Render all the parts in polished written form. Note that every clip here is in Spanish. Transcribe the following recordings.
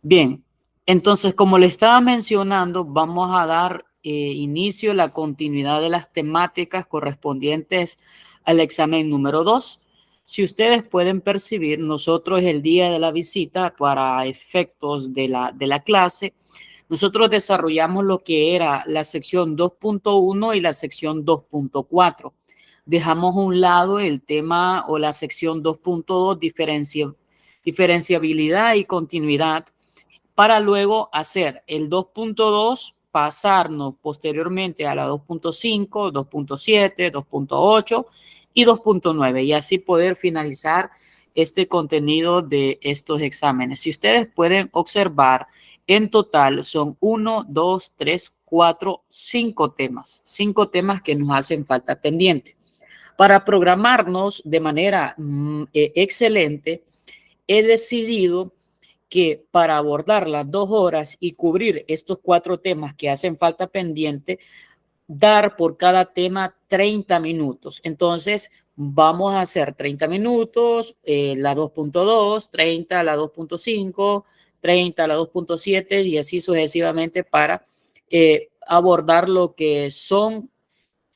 Bien, entonces, como le estaba mencionando, vamos a dar inicio a la continuidad de las temáticas correspondientes al examen número 2. Si ustedes pueden percibir, nosotros el día de la visita, para efectos de la clase, nosotros desarrollamos lo que era la sección 2.1 y la sección 2.4. Dejamos a un lado el tema o la sección 2.2, diferenciabilidad y continuidad, para luego hacer el 2.2, pasarnos posteriormente a la 2.5, 2.7, 2.8 y 2.9 y así poder finalizar este contenido de estos exámenes. Si ustedes pueden observar, en total son 1, 2, 3, 4, 5 temas. 5 temas que nos hacen falta pendiente. Para programarnos de manera excelente, he decidido que para abordar las 2 horas y cubrir estos 4 temas que hacen falta pendiente, dar por cada tema 30 minutos. Entonces, vamos a hacer 30 minutos, la 2.2, 30, la 2.5, 30, la 2.7 y así sucesivamente para abordar lo que son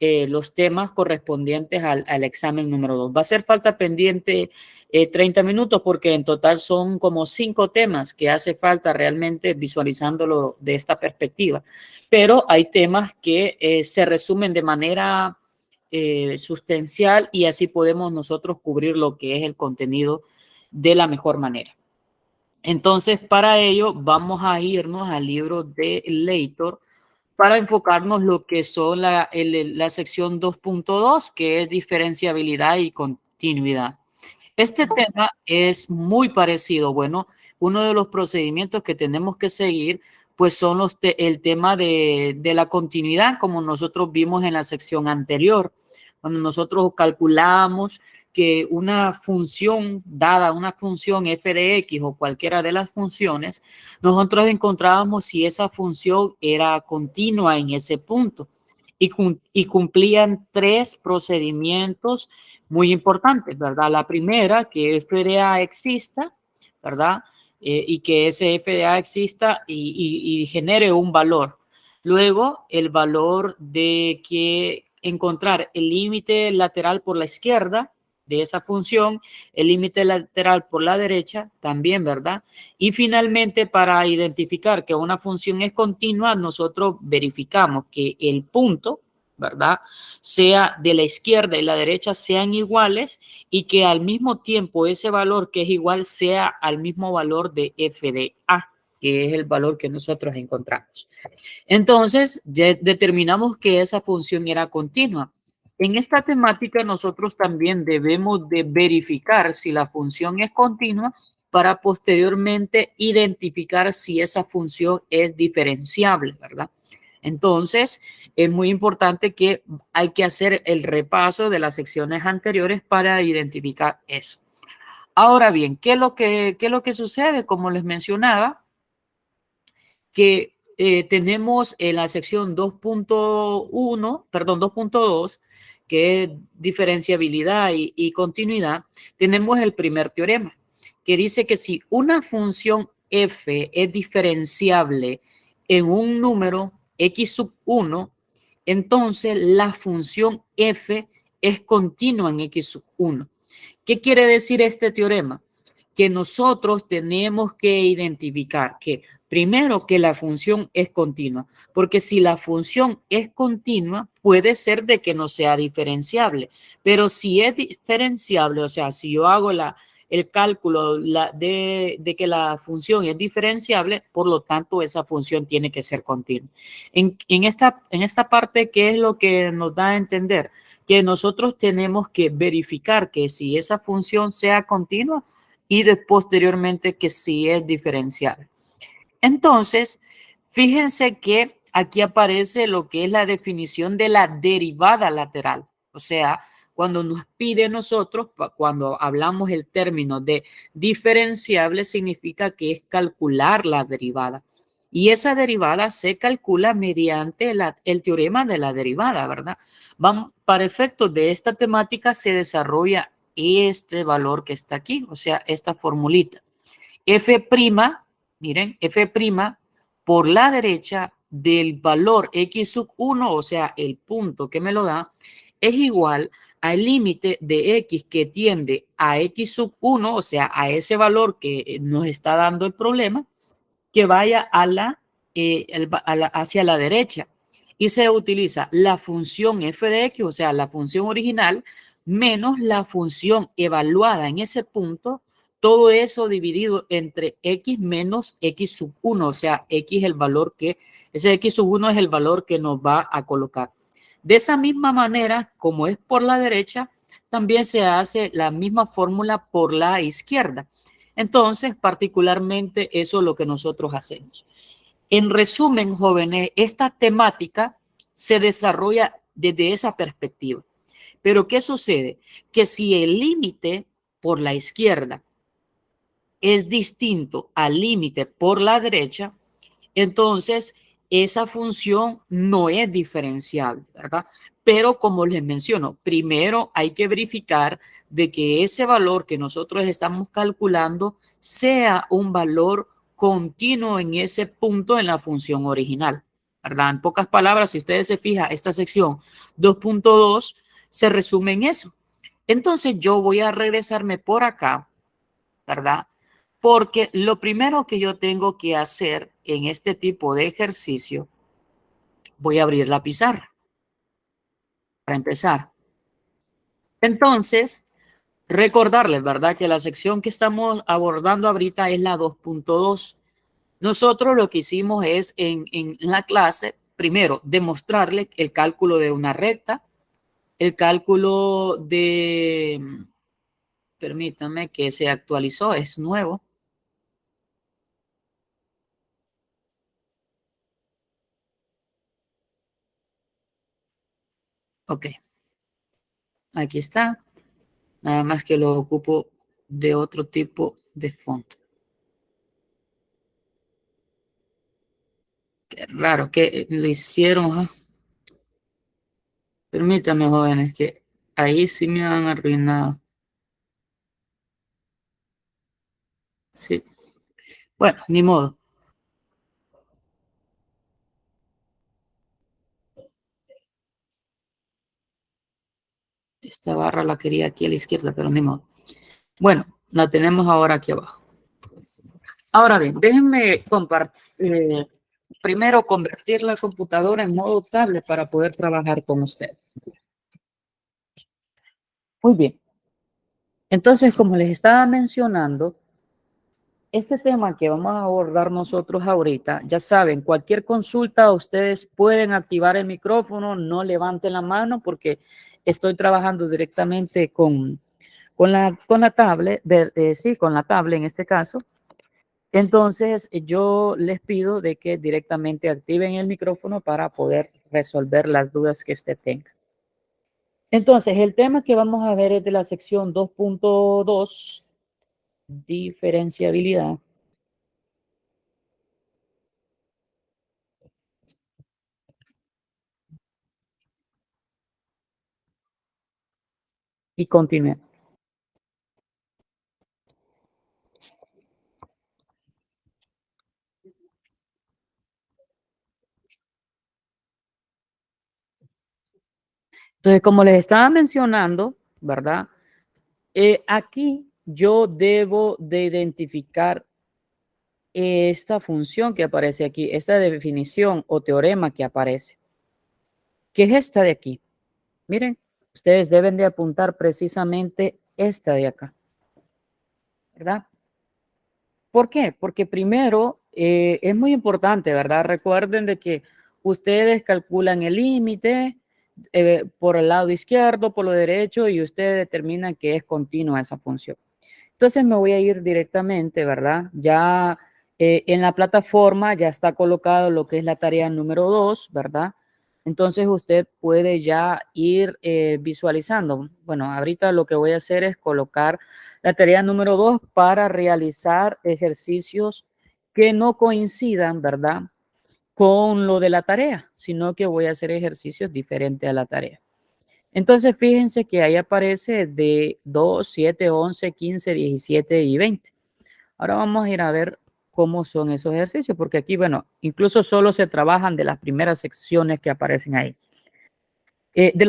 los temas correspondientes al examen número 2. Va a ser falta pendiente 30 minutos porque en total son como 5 temas que hace falta realmente visualizándolo de esta perspectiva. Pero hay temas que se resumen de manera sustancial y así podemos nosotros cubrir lo que es el contenido de la mejor manera. Entonces, para ello vamos a irnos al libro de Leighton para enfocarnos lo que son la sección 2.2, que es diferenciabilidad y continuidad. Este tema es muy parecido. Bueno, uno de los procedimientos que tenemos que seguir, pues son el tema de la continuidad, como nosotros vimos en la sección anterior, cuando nosotros calculamos que una función dada, una función f de x o cualquiera de las funciones, nosotros encontrábamos si esa función era continua en ese punto y cumplían 3 procedimientos muy importantes, ¿verdad? La primera, que f de a exista, ¿verdad? Y que ese f de a exista y genere un valor. Luego, el valor de que encontrar el límite lateral por la izquierda de esa función, el límite lateral por la derecha también, ¿verdad? Y finalmente, para identificar que una función es continua, nosotros verificamos que el punto, ¿verdad?, sea de la izquierda y la derecha sean iguales y que al mismo tiempo ese valor que es igual sea al mismo valor de f de a, que es el valor que nosotros encontramos. Entonces, ya determinamos que esa función era continua. En esta temática nosotros también debemos de verificar si la función es continua para posteriormente identificar si esa función es diferenciable, ¿verdad? Entonces, es muy importante que hay que hacer el repaso de las secciones anteriores para identificar eso. Ahora bien, qué es lo que sucede? Como les mencionaba, que tenemos en la sección 2.1, perdón, 2.2, que es diferenciabilidad y continuidad, tenemos el primer teorema, que dice que si una función f es diferenciable en un número x sub 1, entonces la función f es continua en x sub 1. ¿Qué quiere decir este teorema? Que nosotros tenemos que identificar que primero que la función es continua, porque si la función es continua, puede ser de que no sea diferenciable, pero si es diferenciable, o sea, si yo hago el cálculo de que la función es diferenciable, por lo tanto, esa función tiene que ser continua. En esta parte, ¿qué es lo que nos da a entender? Que nosotros tenemos que verificar que si esa función sea continua y posteriormente que si es diferenciable. Entonces, fíjense que aquí aparece lo que es la definición de la derivada lateral. O sea, cuando nos pide nosotros, cuando hablamos el término de diferenciable, significa que es calcular la derivada. Y esa derivada se calcula mediante el teorema de la derivada, ¿verdad? Para efectos de esta temática se desarrolla este valor que está aquí, o sea, esta formulita. F' Miren, f' por la derecha del valor x sub 1, o sea, el punto que me lo da, es igual al límite de x que tiende a x sub 1, o sea, a ese valor que nos está dando el problema, que vaya hacia la derecha. Y se utiliza la función f de x, o sea, la función original, menos la función evaluada en ese punto, todo eso dividido entre x menos x sub 1, o sea, x el valor que, ese x sub 1 es el valor que nos va a colocar. De esa misma manera, como es por la derecha, también se hace la misma fórmula por la izquierda. Entonces, particularmente eso es lo que nosotros hacemos. En resumen, jóvenes, esta temática se desarrolla desde esa perspectiva. Pero ¿qué sucede? Que si el límite por la izquierda es distinto al límite por la derecha, entonces esa función no es diferenciable, ¿verdad? Pero como les menciono, primero hay que verificar de que ese valor que nosotros estamos calculando sea un valor continuo en ese punto en la función original, ¿verdad? En pocas palabras, si ustedes se fijan, esta sección 2.2 se resume en eso. Entonces yo voy a regresarme por acá, ¿verdad? Porque lo primero que yo tengo que hacer en este tipo de ejercicio, voy a abrir la pizarra para empezar. Entonces, recordarles, ¿verdad? Que la sección que estamos abordando ahorita es la 2.2. Nosotros lo que hicimos es en la clase, primero, demostrarle el cálculo de una recta, el cálculo de, permítanme, que se actualizó, es nuevo. Ok, aquí está. Nada más que lo ocupo de otro tipo de fondo. Qué raro que lo hicieron. ¿Ah? Permítanme, jóvenes, que ahí sí me han arruinado. Sí. Bueno, ni modo. Esta barra la quería aquí a la izquierda, pero ni modo. Bueno, la tenemos ahora aquí abajo. Ahora bien, déjenme compartir. Primero, convertir la computadora en modo tablet para poder trabajar con usted. Muy bien. Entonces, como les estaba mencionando, este tema que vamos a abordar nosotros ahorita, ya saben, cualquier consulta ustedes pueden activar el micrófono, no levanten la mano porque estoy trabajando directamente con la tablet, sí, con la tablet en este caso. Entonces, yo les pido de que directamente activen el micrófono para poder resolver las dudas que usted tenga. Entonces, el tema que vamos a ver es de la sección 2.2, diferenciabilidad. Y continúe. Entonces, como les estaba mencionando, ¿verdad? Aquí yo debo de identificar esta función que aparece aquí, esta definición o teorema que aparece, que es esta de aquí. Miren, ustedes deben de apuntar precisamente esta de acá, ¿verdad? ¿Por qué? Porque primero es muy importante, ¿verdad? Recuerden de que ustedes calculan el límite por el lado izquierdo, por lo derecho, y ustedes determinan que es continua esa función. Entonces me voy a ir directamente, ¿verdad? Ya en la plataforma ya está colocado lo que es la tarea número 2, ¿verdad? Entonces usted puede ya ir visualizando. Bueno, ahorita lo que voy a hacer es colocar la tarea número 2 para realizar ejercicios que no coincidan, ¿verdad? Con lo de la tarea, sino que voy a hacer ejercicios diferentes a la tarea. Entonces, fíjense que ahí aparece de 2, 7, 11, 15, 17 y 20. Ahora vamos a ir a ver cómo son esos ejercicios, porque aquí, bueno, incluso solo se trabajan de las primeras secciones que aparecen ahí. En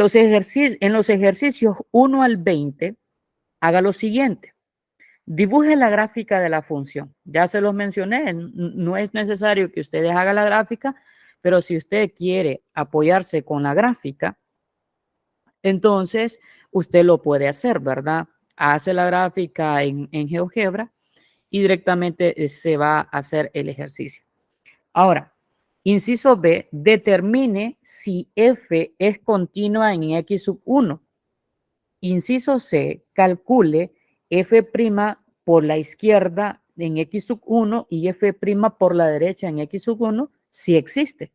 los ejercicios 1 al 20, haga lo siguiente. Dibuje la gráfica de la función. Ya se los mencioné, no es necesario que ustedes hagan la gráfica, pero si usted quiere apoyarse con la gráfica, entonces usted lo puede hacer, ¿verdad? Hace la gráfica en GeoGebra y directamente se va a hacer el ejercicio. Ahora, inciso B, determine si f es continua en x sub 1. Inciso C, calcule f' por la izquierda en x sub 1 y f' por la derecha en x sub 1 si existe.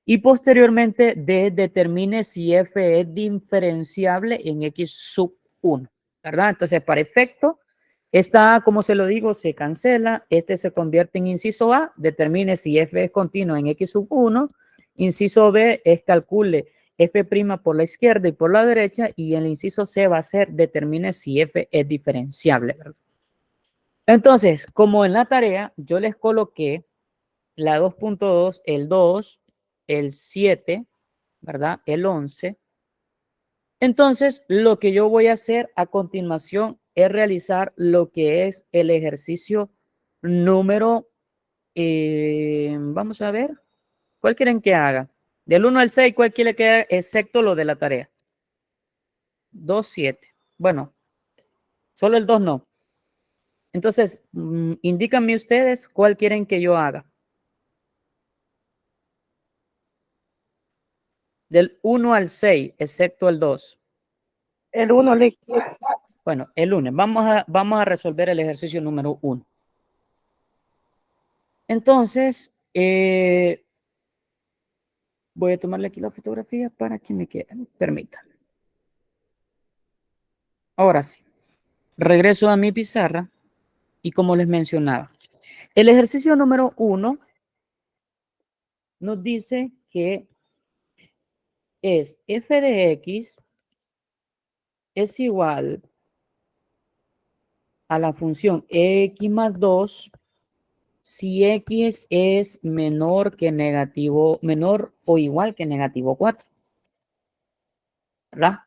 Y posteriormente D, determine si f es diferenciable en x sub 1, ¿verdad? Entonces, para efecto, esta, como se lo digo, se cancela. Este se convierte en inciso A. Determine si f es continua en x sub 1. Inciso B es calcule f' por la izquierda y por la derecha. Y el inciso C va a ser determine si f es diferenciable, ¿verdad? Entonces, como en la tarea, yo les coloqué la 2.2, el 2, el 7, ¿verdad? El 11. Entonces, lo que yo voy a hacer a continuación es realizar lo que es el ejercicio número, vamos a ver, ¿cuál quieren que haga? Del 1 al 6, ¿cuál quiere que haga? Excepto lo de la tarea. 2, 7. Bueno, solo el 2 no. Entonces, indícanme ustedes cuál quieren que yo haga. Del 1 al 6, excepto el 2. El 1 líquido. Bueno, el lunes. Vamos a resolver el ejercicio número 1. Entonces, voy a tomarle aquí la fotografía para que me permita. Ahora sí. Regreso a mi pizarra y como les mencionaba, el ejercicio número 1 nos dice que es f de x es igual a la función x más 2 si x es menor o igual que negativo 4. ¿Verdad?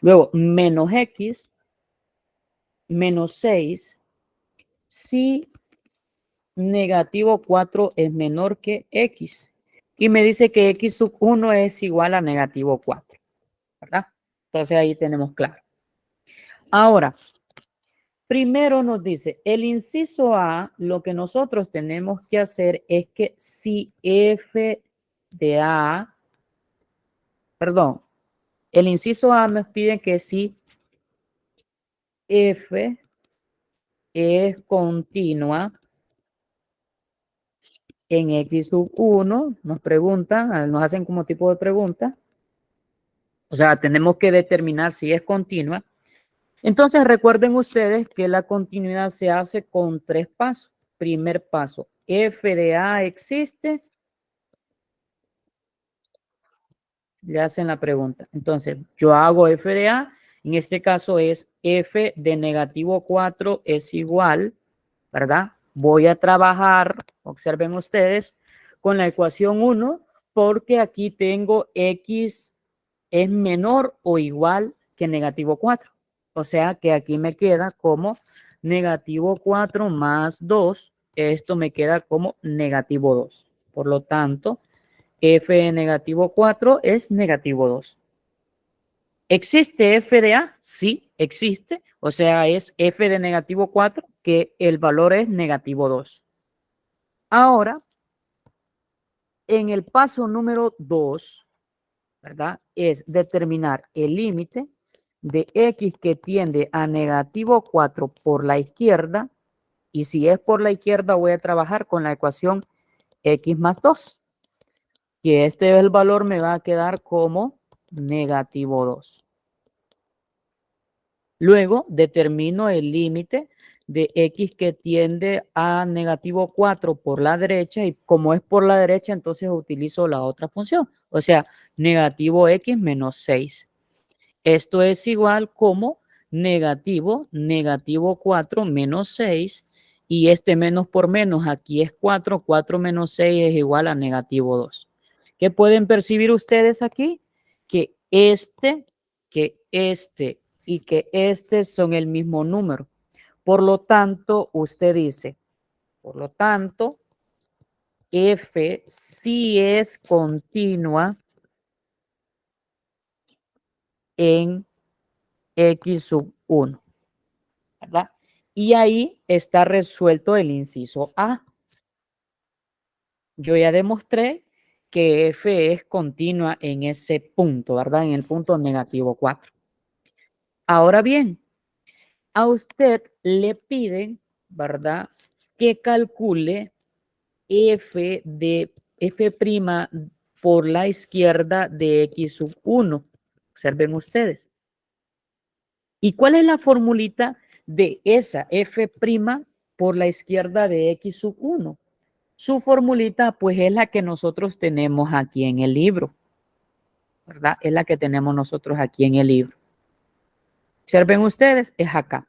Luego, menos x menos 6 si negativo 4 es menor que x. Y me dice que x sub 1 es igual a negativo 4. ¿Verdad? Entonces ahí tenemos claro. Ahora, primero nos dice, el inciso A, lo que nosotros tenemos que hacer es que si f de A, perdón, el inciso A me pide que si f es continua en x sub 1, nos preguntan, nos hacen como tipo de pregunta. O sea, tenemos que determinar si es continua. Entonces, recuerden ustedes que la continuidad se hace con 3 pasos. Primer paso, f de A existe. Le hacen la pregunta. Entonces, yo hago f de A. En este caso es f de negativo 4 es igual, ¿verdad? Voy a trabajar, observen ustedes, con la ecuación 1, porque aquí tengo x es menor o igual que negativo 4. O sea que aquí me queda como negativo 4 más 2. Esto me queda como negativo 2. Por lo tanto, f de negativo 4 es negativo 2. ¿Existe f de A? Sí, existe. O sea, es f de negativo 4, que el valor es negativo 2. Ahora, en el paso número 2, ¿verdad? Es determinar el límite de x que tiende a negativo 4 por la izquierda. Y si es por la izquierda, voy a trabajar con la ecuación x más 2. Que este el valor me va a quedar como negativo 2. Luego determino el límite de x que tiende a negativo 4 por la derecha y como es por la derecha, entonces utilizo la otra función. O sea, negativo x menos 6. Esto es igual como negativo 4 menos 6 Y este menos por menos aquí es 4. 4 menos 6 es igual a negativo 2. ¿Qué pueden percibir ustedes aquí? Que este y que este son el mismo número. Por lo tanto, usted dice, por lo tanto, F sí es continua en X sub 1, ¿verdad? Y ahí está resuelto el inciso A. Yo ya demostré que F es continua en ese punto, ¿verdad? En el punto negativo 4. Ahora bien, a usted le piden, ¿verdad? Que calcule F de F' por la izquierda de X sub 1. Observen ustedes. ¿Y cuál es la formulita de esa F' por la izquierda de X sub 1? Su formulita, pues, es la que nosotros tenemos aquí en el libro, ¿verdad? Es la que tenemos nosotros aquí en el libro. Observen ustedes, es acá.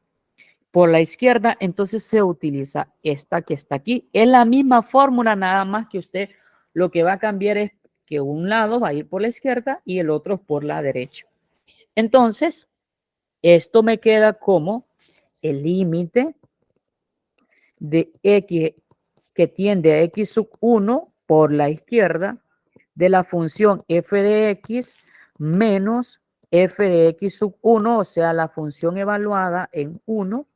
Por la izquierda, entonces se utiliza esta que está aquí. Es la misma fórmula, nada más que usted lo que va a cambiar es que un lado va a ir por la izquierda y el otro por la derecha. Entonces, esto me queda como el límite de X que tiende a X sub 1 por la izquierda de la función f de X menos f de X sub 1, o sea, la función evaluada en 1.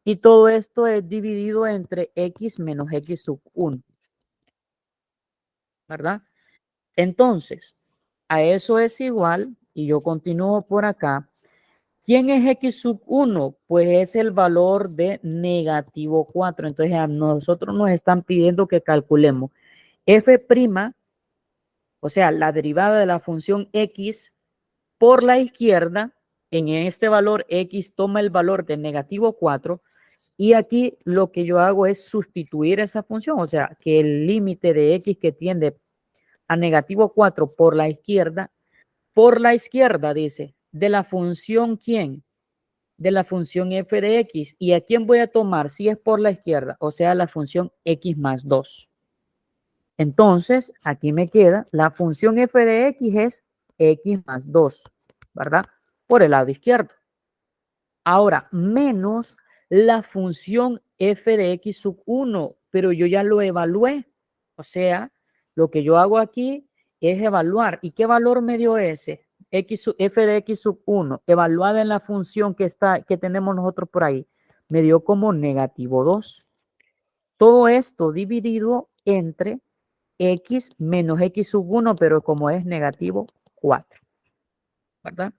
Y todo esto es dividido entre X menos X sub 1, ¿verdad? Entonces, a eso es igual, y yo continúo por acá. ¿Quién es X sub 1? Pues es el valor de negativo 4. Entonces, a nosotros nos están pidiendo que calculemos F', o sea, la derivada de la función X por la izquierda. En este valor X toma el valor de negativo 4. Y aquí lo que yo hago es sustituir esa función, o sea, que el límite de X que tiende a negativo 4 por la izquierda dice, de la función ¿quién? De la función f de X. ¿Y a quién voy a tomar si es por la izquierda? O sea, la función X más 2. Entonces, aquí me queda la función f de X es X más 2, ¿verdad? Por el lado izquierdo. Ahora, menos la función f de X sub 1, pero yo ya lo evalué. O sea, lo que yo hago aquí es evaluar. ¿Y qué valor me dio ese? F de X sub 1, evaluada en la función que tenemos nosotros por ahí, me dio como negativo 2. Todo esto dividido entre X menos X sub 1, pero como es negativo 4, ¿verdad?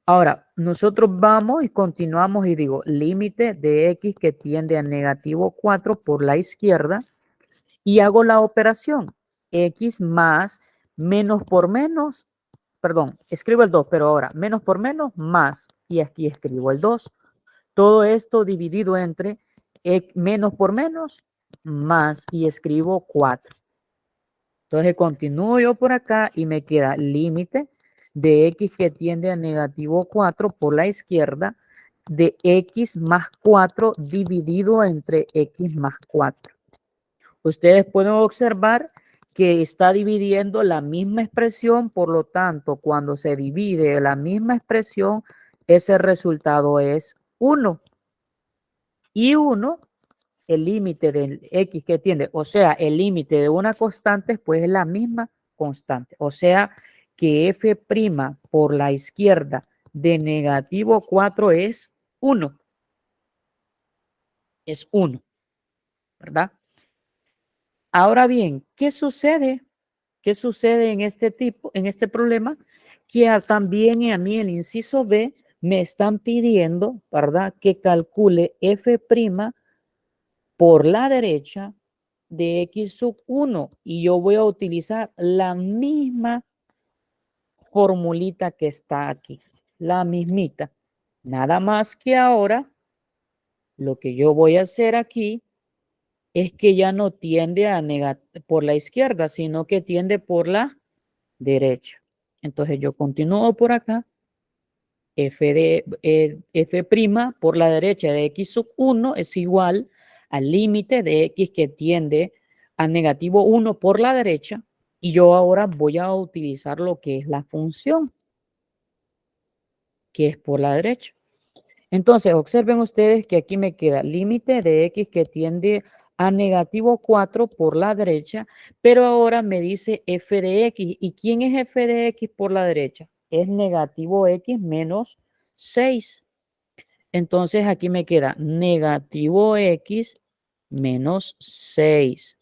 Ahora, nosotros vamos y continuamos y digo, límite de X que tiende a negativo 4 por la izquierda y hago la operación. X más menos por menos, perdón, escribo el 2, pero ahora menos por menos más, y aquí escribo el 2. Todo esto dividido entre menos por menos más, y escribo 4. Entonces continúo yo por acá y me queda límite de X que tiende a negativo 4 por la izquierda de X más 4 dividido entre X más 4. Ustedes pueden observar que está dividiendo la misma expresión, por lo tanto, cuando se divide la misma expresión, ese resultado es 1. Y 1, el límite del X que tiende, o sea, el límite de una constante, pues es la misma constante. O sea, que F' por la izquierda de negativo 4 es 1. Es 1, ¿verdad? Ahora bien, ¿qué sucede? ¿Qué sucede en este problema? Que también a mí el inciso B me están pidiendo, ¿verdad? Que calcule F' por la derecha de X sub 1 y yo voy a utilizar la misma formulita que está aquí, la mismita. Nada más que ahora lo que yo voy a hacer aquí es que ya no tiende a por la izquierda, sino que tiende por la derecha. Entonces yo continúo por acá f' por la derecha de x sub 1 es igual al límite de x que tiende a negativo 1 por la derecha, y yo ahora voy a utilizar lo que es la función, que es por la derecha. Entonces, observen ustedes que aquí me queda límite de x que tiende a negativo 4 por la derecha, pero ahora me dice f de x. ¿Y quién es f de x por la derecha? Es negativo x menos 6. Entonces, aquí me queda negativo x menos 6.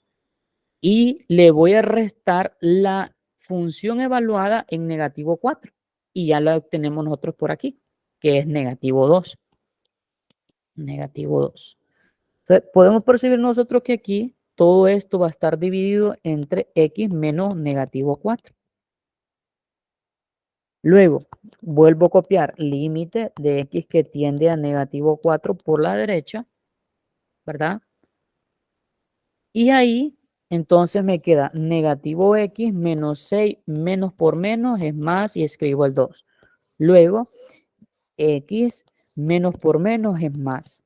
Y le voy a restar la función evaluada en negativo 4. Y ya la obtenemos nosotros por aquí, que es negativo 2. Negativo 2. Entonces, podemos percibir nosotros que aquí todo esto va a estar dividido entre x menos negativo 4. Luego, vuelvo a copiar límite de x que tiende a negativo 4 por la derecha, ¿verdad? Y ahí, entonces me queda negativo x menos 6, menos por menos es más, y escribo el 2. Luego, x menos por menos es más.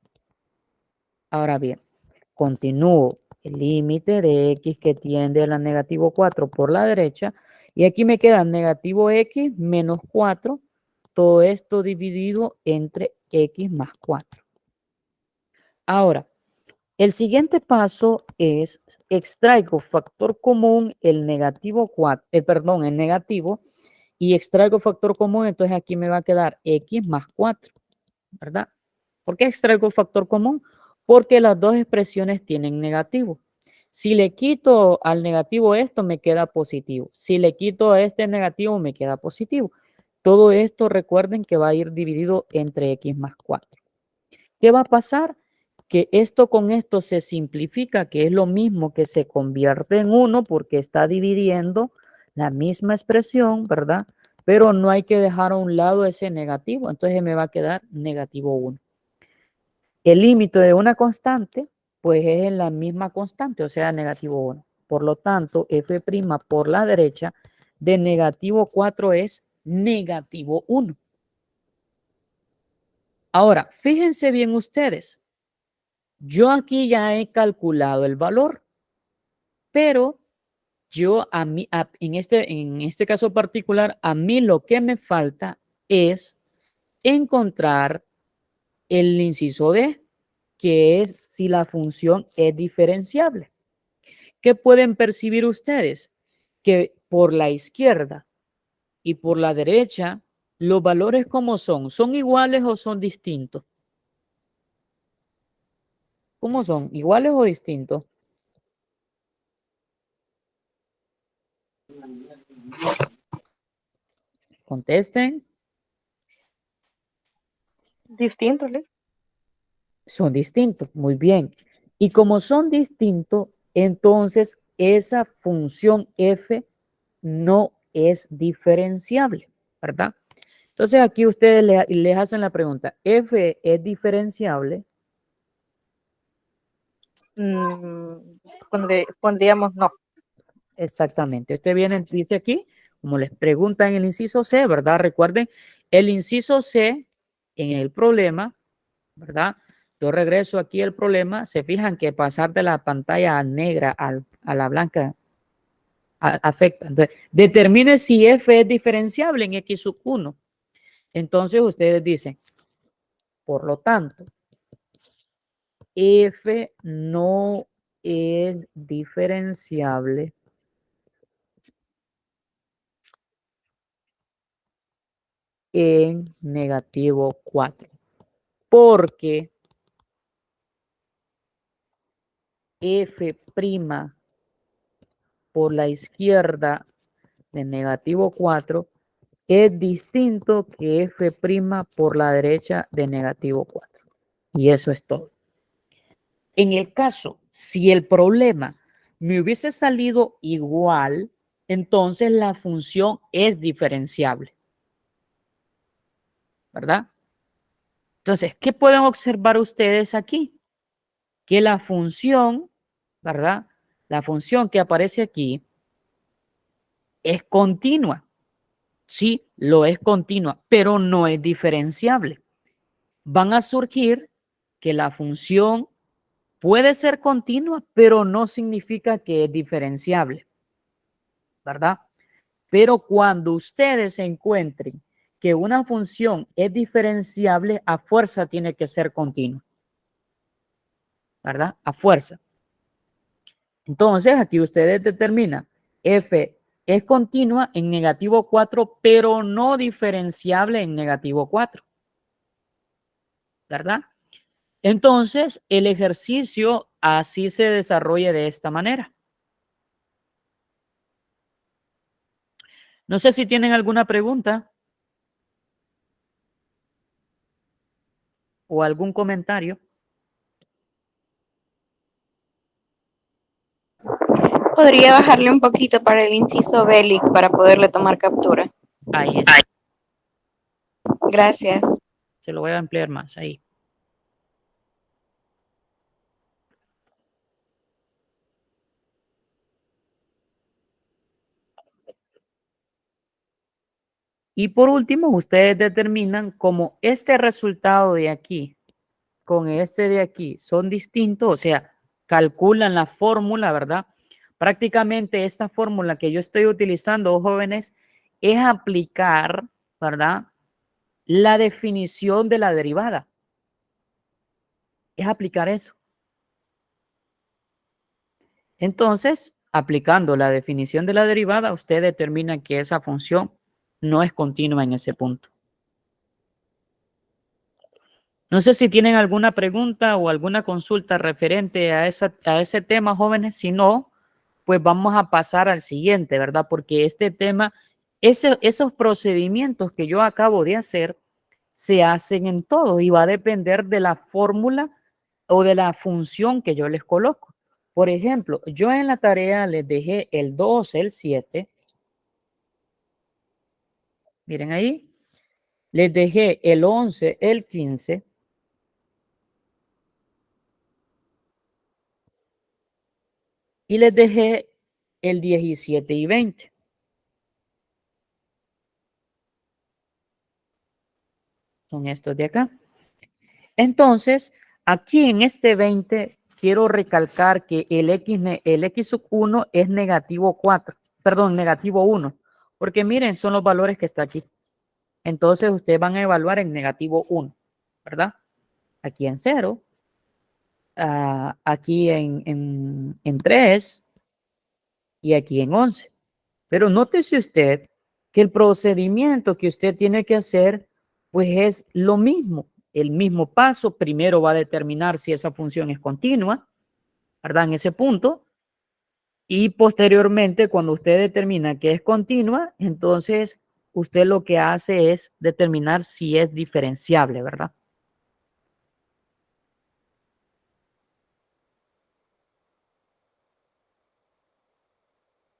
Ahora bien, continúo el límite de x que tiende a la negativo 4 por la derecha, y aquí me queda negativo x menos 4, todo esto dividido entre x más 4. Ahora, el siguiente paso es extraigo factor común el negativo 4, el negativo, y extraigo factor común, entonces aquí me va a quedar x más 4, ¿verdad? ¿Por qué extraigo factor común? Porque las dos expresiones tienen negativo. Si le quito al negativo esto, me queda positivo. Si le quito a este negativo, me queda positivo. Todo esto recuerden que va a ir dividido entre x más 4. ¿Qué va a pasar? Que esto con esto se simplifica, que es lo mismo que se convierte en 1 porque está dividiendo la misma expresión, ¿verdad? Pero no hay que dejar a un lado ese negativo, entonces me va a quedar negativo 1. El límite de una constante, pues es en la misma constante, o sea, negativo 1. Por lo tanto, f' por la derecha de negativo 4 es negativo 1. Ahora, fíjense bien ustedes. Yo aquí ya he calculado el valor, pero yo en este caso particular, a mí lo que me falta es encontrar el inciso D, que es si la función es diferenciable. ¿Qué pueden percibir ustedes? Que por la izquierda y por la derecha, los valores ¿cómo son? ¿Son iguales o son distintos? ¿Cómo son? ¿Iguales o distintos? Contesten. Distintos, ¿le? Son distintos, muy bien. Y como son distintos, entonces esa función f no es diferenciable, ¿verdad? Entonces aquí ustedes les hacen la pregunta, ¿f es diferenciable? Pondríamos no. Exactamente. Usted viene, dice aquí, como les preguntan el inciso C, ¿verdad? Recuerden, el inciso C en el problema, ¿verdad? Yo regreso aquí al problema, se fijan que pasar de la pantalla negra a la blanca afecta. Entonces, determine si f es diferenciable en x sub 1. Entonces ustedes dicen, por lo tanto, f no es diferenciable en negativo 4, porque f' por la izquierda de negativo 4 es distinto que f' por la derecha de negativo 4. Y eso es todo. En el caso, si el problema me hubiese salido igual, entonces la función es diferenciable, ¿verdad? Entonces, ¿qué pueden observar ustedes aquí? Que la función, ¿verdad? La función que aparece aquí es continua. Sí, lo es continua, pero no es diferenciable. Van a surgir que la función puede ser continua, pero no significa que es diferenciable, ¿verdad? Pero cuando ustedes encuentren que una función es diferenciable, a fuerza tiene que ser continua, ¿verdad? A fuerza. Entonces, aquí ustedes determinan f es continua en negativo 4, pero no diferenciable en negativo 4, ¿verdad? Entonces, el ejercicio así se desarrolla de esta manera. No sé si tienen alguna pregunta o algún comentario. Podría bajarle un poquito para el inciso bélic para poderle tomar captura. Ahí está. Gracias. Se lo voy a ampliar más ahí. Y por último, ustedes determinan como este resultado de aquí con este de aquí son distintos, o sea, calculan la fórmula, ¿verdad? Prácticamente esta fórmula que yo estoy utilizando, jóvenes, es aplicar, ¿verdad? La definición de la derivada. Es aplicar eso. Entonces, aplicando la definición de la derivada, usted determina que esa función no es continua en ese punto. No sé si tienen alguna pregunta o alguna consulta referente a ese tema, jóvenes. Si no, pues vamos a pasar al siguiente, ¿verdad? Porque este tema, esos procedimientos que yo acabo de hacer, se hacen en todo y va a depender de la fórmula o de la función que yo les coloco. Por ejemplo, yo en la tarea les dejé el 2, el 7. Miren ahí. Les dejé el 11, el 15. Y les dejé el 17 y 20. Son estos de acá. Entonces, aquí en este 20, quiero recalcar que el X sub 1 es negativo 4, perdón, negativo 1, porque miren, son los valores que está aquí. Entonces, ustedes van a evaluar en negativo 1, ¿verdad? Aquí en 0, aquí en 3 y aquí en 11. Pero nótese usted que el procedimiento que usted tiene que hacer, pues es lo mismo, el mismo paso. Primero va a determinar si esa función es continua, ¿verdad? En ese punto. Y posteriormente, cuando usted determina que es continua, entonces usted lo que hace es determinar si es diferenciable, ¿verdad?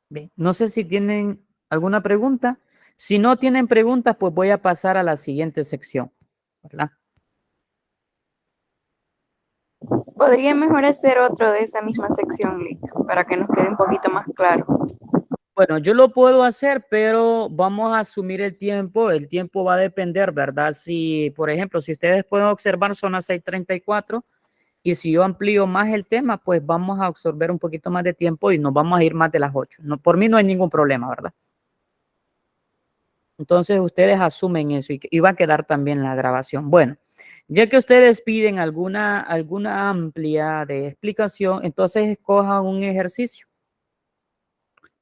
Bien, no sé si tienen alguna pregunta. Si no tienen preguntas, pues voy a pasar a la siguiente sección, ¿verdad? Podría mejor hacer otro de esa misma sección, Lick, para que nos quede un poquito más claro. Bueno, yo lo puedo hacer, pero vamos a asumir el tiempo. El tiempo va a depender, ¿verdad? Si, por ejemplo, si ustedes pueden observar, son las 6:34 y si yo amplío más el tema, pues vamos a absorber un poquito más de tiempo y nos vamos a ir más de las 8. No, por mí no hay ningún problema, ¿verdad? Entonces ustedes asumen eso y va a quedar también la grabación. Bueno, ya que ustedes piden alguna amplia de explicación, entonces escojan un ejercicio.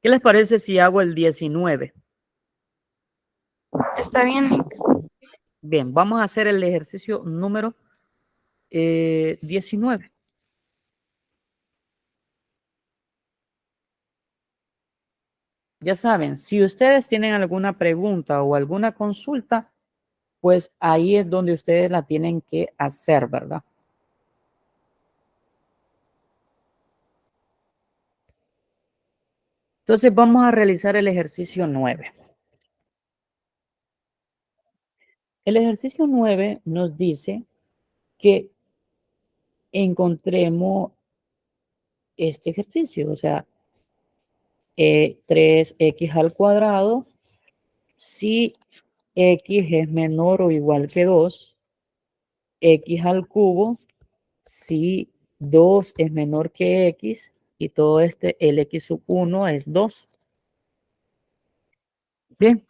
¿Qué les parece si hago el 19? Está bien, Lick. Bien, vamos a hacer el ejercicio número 19. Ya saben, si ustedes tienen alguna pregunta o alguna consulta, pues ahí es donde ustedes la tienen que hacer, ¿verdad? Entonces vamos a realizar el ejercicio 9. El ejercicio 9 nos dice que encontremos este ejercicio, o sea, 3x² si x es menor o igual que 2, x al cubo, si 2 es menor que x, y todo el x sub 1 es 2. Bien,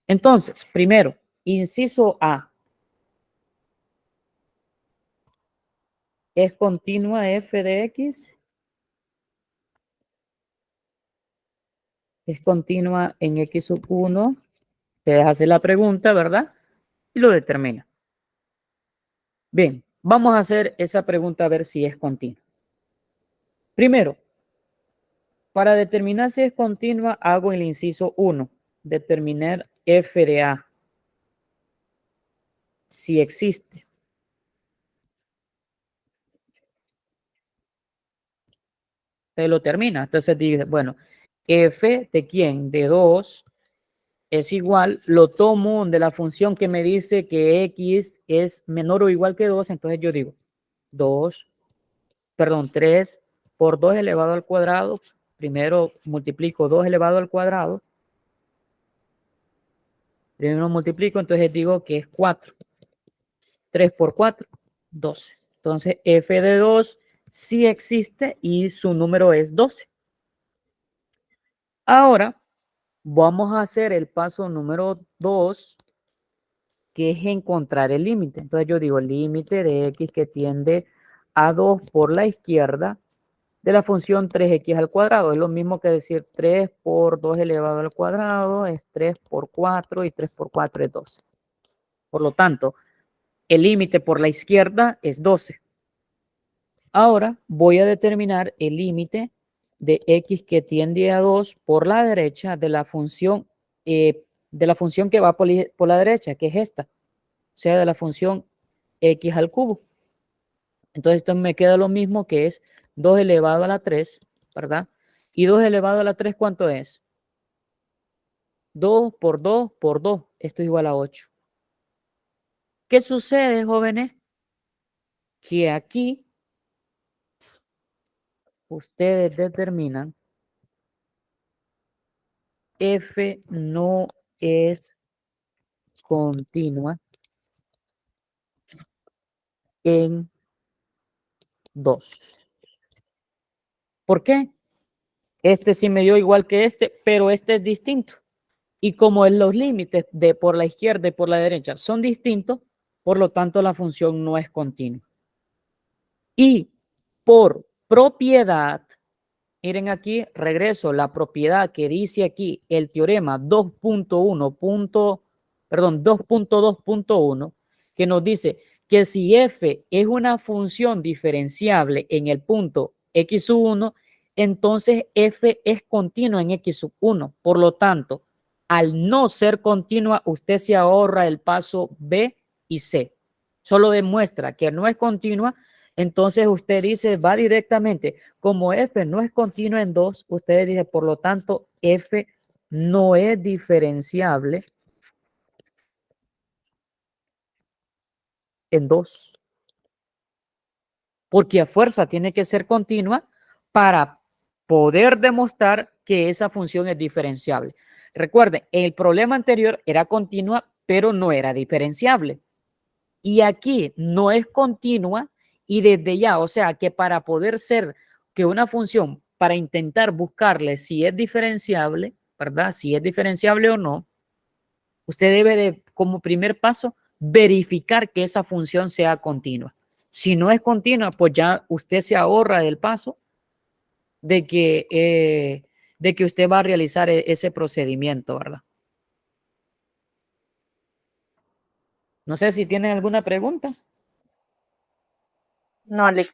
entonces, primero, inciso A. ¿Es continua f de x? ¿Es continua en x sub 1? Te hace la pregunta, ¿verdad? Y lo determina. Bien, vamos a hacer esa pregunta a ver si es continua. Primero, para determinar si es continua, hago el inciso 1. Determinar f de A. Si existe. Se lo termina. Entonces dice, bueno, f de quién? De 2 es igual, lo tomo de la función que me dice que x es menor o igual que 2, entonces yo digo 3 por 2 elevado al cuadrado. Primero multiplico 2 elevado al cuadrado. Primero multiplico, entonces digo que es 4. 3 por 4, 12. Entonces f de 2 sí existe y su número es 12. Ahora vamos a hacer el paso número 2, que es encontrar el límite. Entonces yo digo el límite de x que tiende a 2 por la izquierda de la función 3x al cuadrado. Es lo mismo que decir 3 por 2 elevado al cuadrado es 3 por 4 y 3 por 4 es 12. Por lo tanto, el límite por la izquierda es 12. Ahora voy a determinar el límite de x que tiende a 2 por la derecha de la función que va por la derecha, que es esta. O sea, de la función x al cubo. Entonces esto me queda lo mismo, que es 2 elevado a la 3, ¿verdad? Y 2 elevado a la 3, ¿cuánto es? 2 por 2 por 2. Esto es igual a 8. ¿Qué sucede, jóvenes? Que aquí ustedes determinan f no es continua en 2. ¿Por qué? Este sí me dio igual que este, pero este es distinto. Y como en los límites de por la izquierda y por la derecha son distintos, por lo tanto la función no es continua. Y por propiedad, miren aquí, regreso, la propiedad que dice aquí el teorema 2.2.1, que nos dice que si f es una función diferenciable en el punto x1, entonces f es continua en x1. Por lo tanto, al no ser continua, usted se ahorra el paso B y C. Solo demuestra que no es continua. Entonces usted dice, va directamente, como f no es continua en 2, usted dice, por lo tanto, f no es diferenciable en 2. Porque a fuerza tiene que ser continua para poder demostrar que esa función es diferenciable. Recuerden, el problema anterior era continua, pero no era diferenciable. Y aquí no es continua y desde ya, o sea, que para poder ser que una función, para intentar buscarle si es diferenciable, ¿verdad? Si es diferenciable o no, usted debe de, como primer paso, verificar que esa función sea continua. Si no es continua, pues ya usted se ahorra del paso de que usted va a realizar ese procedimiento, ¿verdad? No sé si tienen alguna pregunta. No, Lick.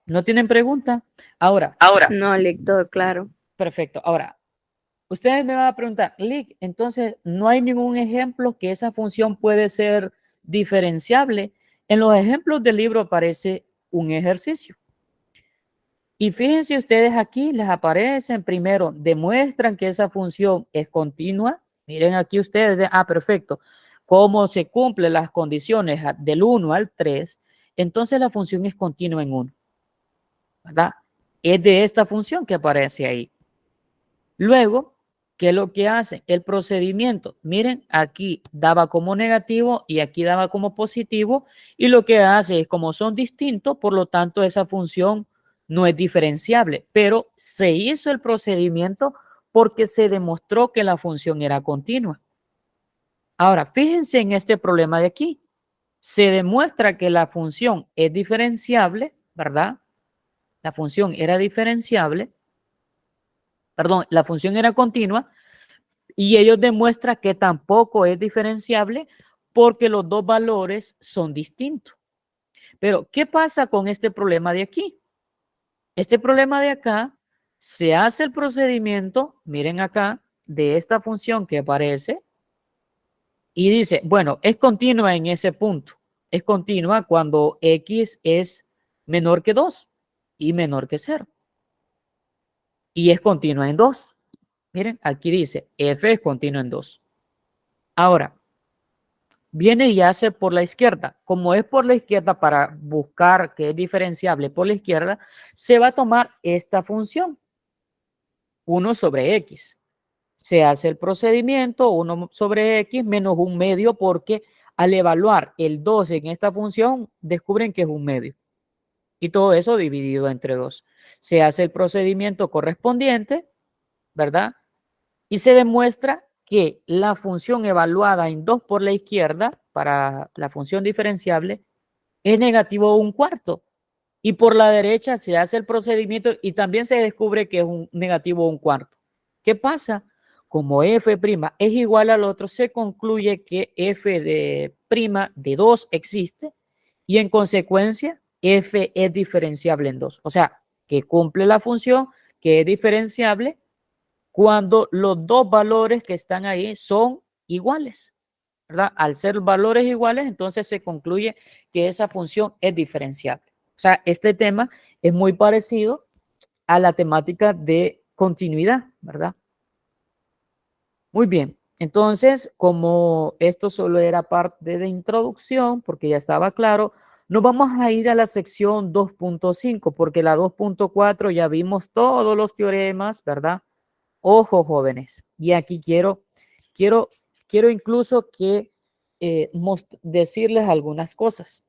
¿No tienen pregunta? Ahora, No, Lick, todo claro. perfecto. Ahora, ustedes me van a preguntar, Lick, entonces no hay ningún ejemplo que esa función puede ser diferenciable. En los ejemplos del libro aparece un ejercicio. Y fíjense ustedes aquí, les aparecen primero, demuestran que esa función es continua. Miren aquí ustedes, perfecto. Cómo se cumplen las condiciones del 1 al 3, entonces la función es continua en 1, ¿verdad? Es de esta función que aparece ahí. Luego, ¿qué es lo que hace? El procedimiento, miren, aquí daba como negativo y aquí daba como positivo, y lo que hace es, como son distintos, por lo tanto, esa función no es diferenciable, pero se hizo el procedimiento porque se demostró que la función era continua. Ahora, fíjense en este problema de aquí. Se demuestra que la función es diferenciable, ¿verdad? La función era diferenciable, perdón, la función era continua, y ellos demuestran que tampoco es diferenciable porque los dos valores son distintos. Pero, ¿qué pasa con este problema de aquí? Este problema de acá, se hace el procedimiento, miren acá, de esta función que aparece, y dice, bueno, es continua en ese punto. Es continua cuando x es menor que 2 y menor que 0. Y es continua en 2. Miren, aquí dice, f es continua en 2. Ahora, viene y hace por la izquierda. Como es por la izquierda, para buscar que es diferenciable por la izquierda, se va a tomar esta función, 1 sobre x. Se hace el procedimiento 1 sobre x menos un medio, porque al evaluar el 2 en esta función, descubren que es un medio. Y todo eso dividido entre 2. Se hace el procedimiento correspondiente, ¿verdad? Y se demuestra que la función evaluada en 2 por la izquierda, para la función diferenciable, es negativo 1/4. Y por la derecha se hace el procedimiento y también se descubre que es un negativo 1/4. ¿Qué pasa? Como f' es igual al otro, se concluye que f de prima de 2 existe y en consecuencia f es diferenciable en 2. O sea, que cumple la función, que es diferenciable cuando los dos valores que están ahí son iguales, ¿verdad? Al ser valores iguales, entonces se concluye que esa función es diferenciable. O sea, este tema es muy parecido a la temática de continuidad, ¿verdad? Muy bien. Entonces, como esto solo era parte de introducción, porque ya estaba claro, nos vamos a ir a la sección 2.5, porque la 2.4 ya vimos todos los teoremas, ¿verdad? Ojo, jóvenes. Y aquí quiero incluso que decirles algunas cosas.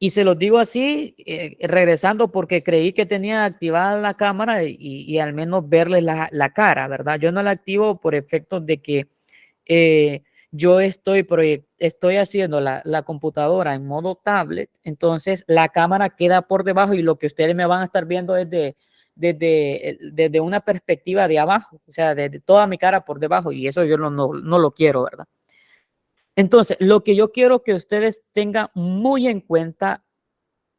Y se los digo así, regresando, porque creí que tenía activada la cámara y al menos verles la cara, ¿verdad? Yo no la activo por efectos de que yo estoy haciendo la computadora en modo tablet, entonces la cámara queda por debajo y lo que ustedes me van a estar viendo es desde una perspectiva de abajo, o sea, desde toda mi cara por debajo, y eso yo no lo quiero, ¿verdad? Entonces, lo que yo quiero que ustedes tengan muy en cuenta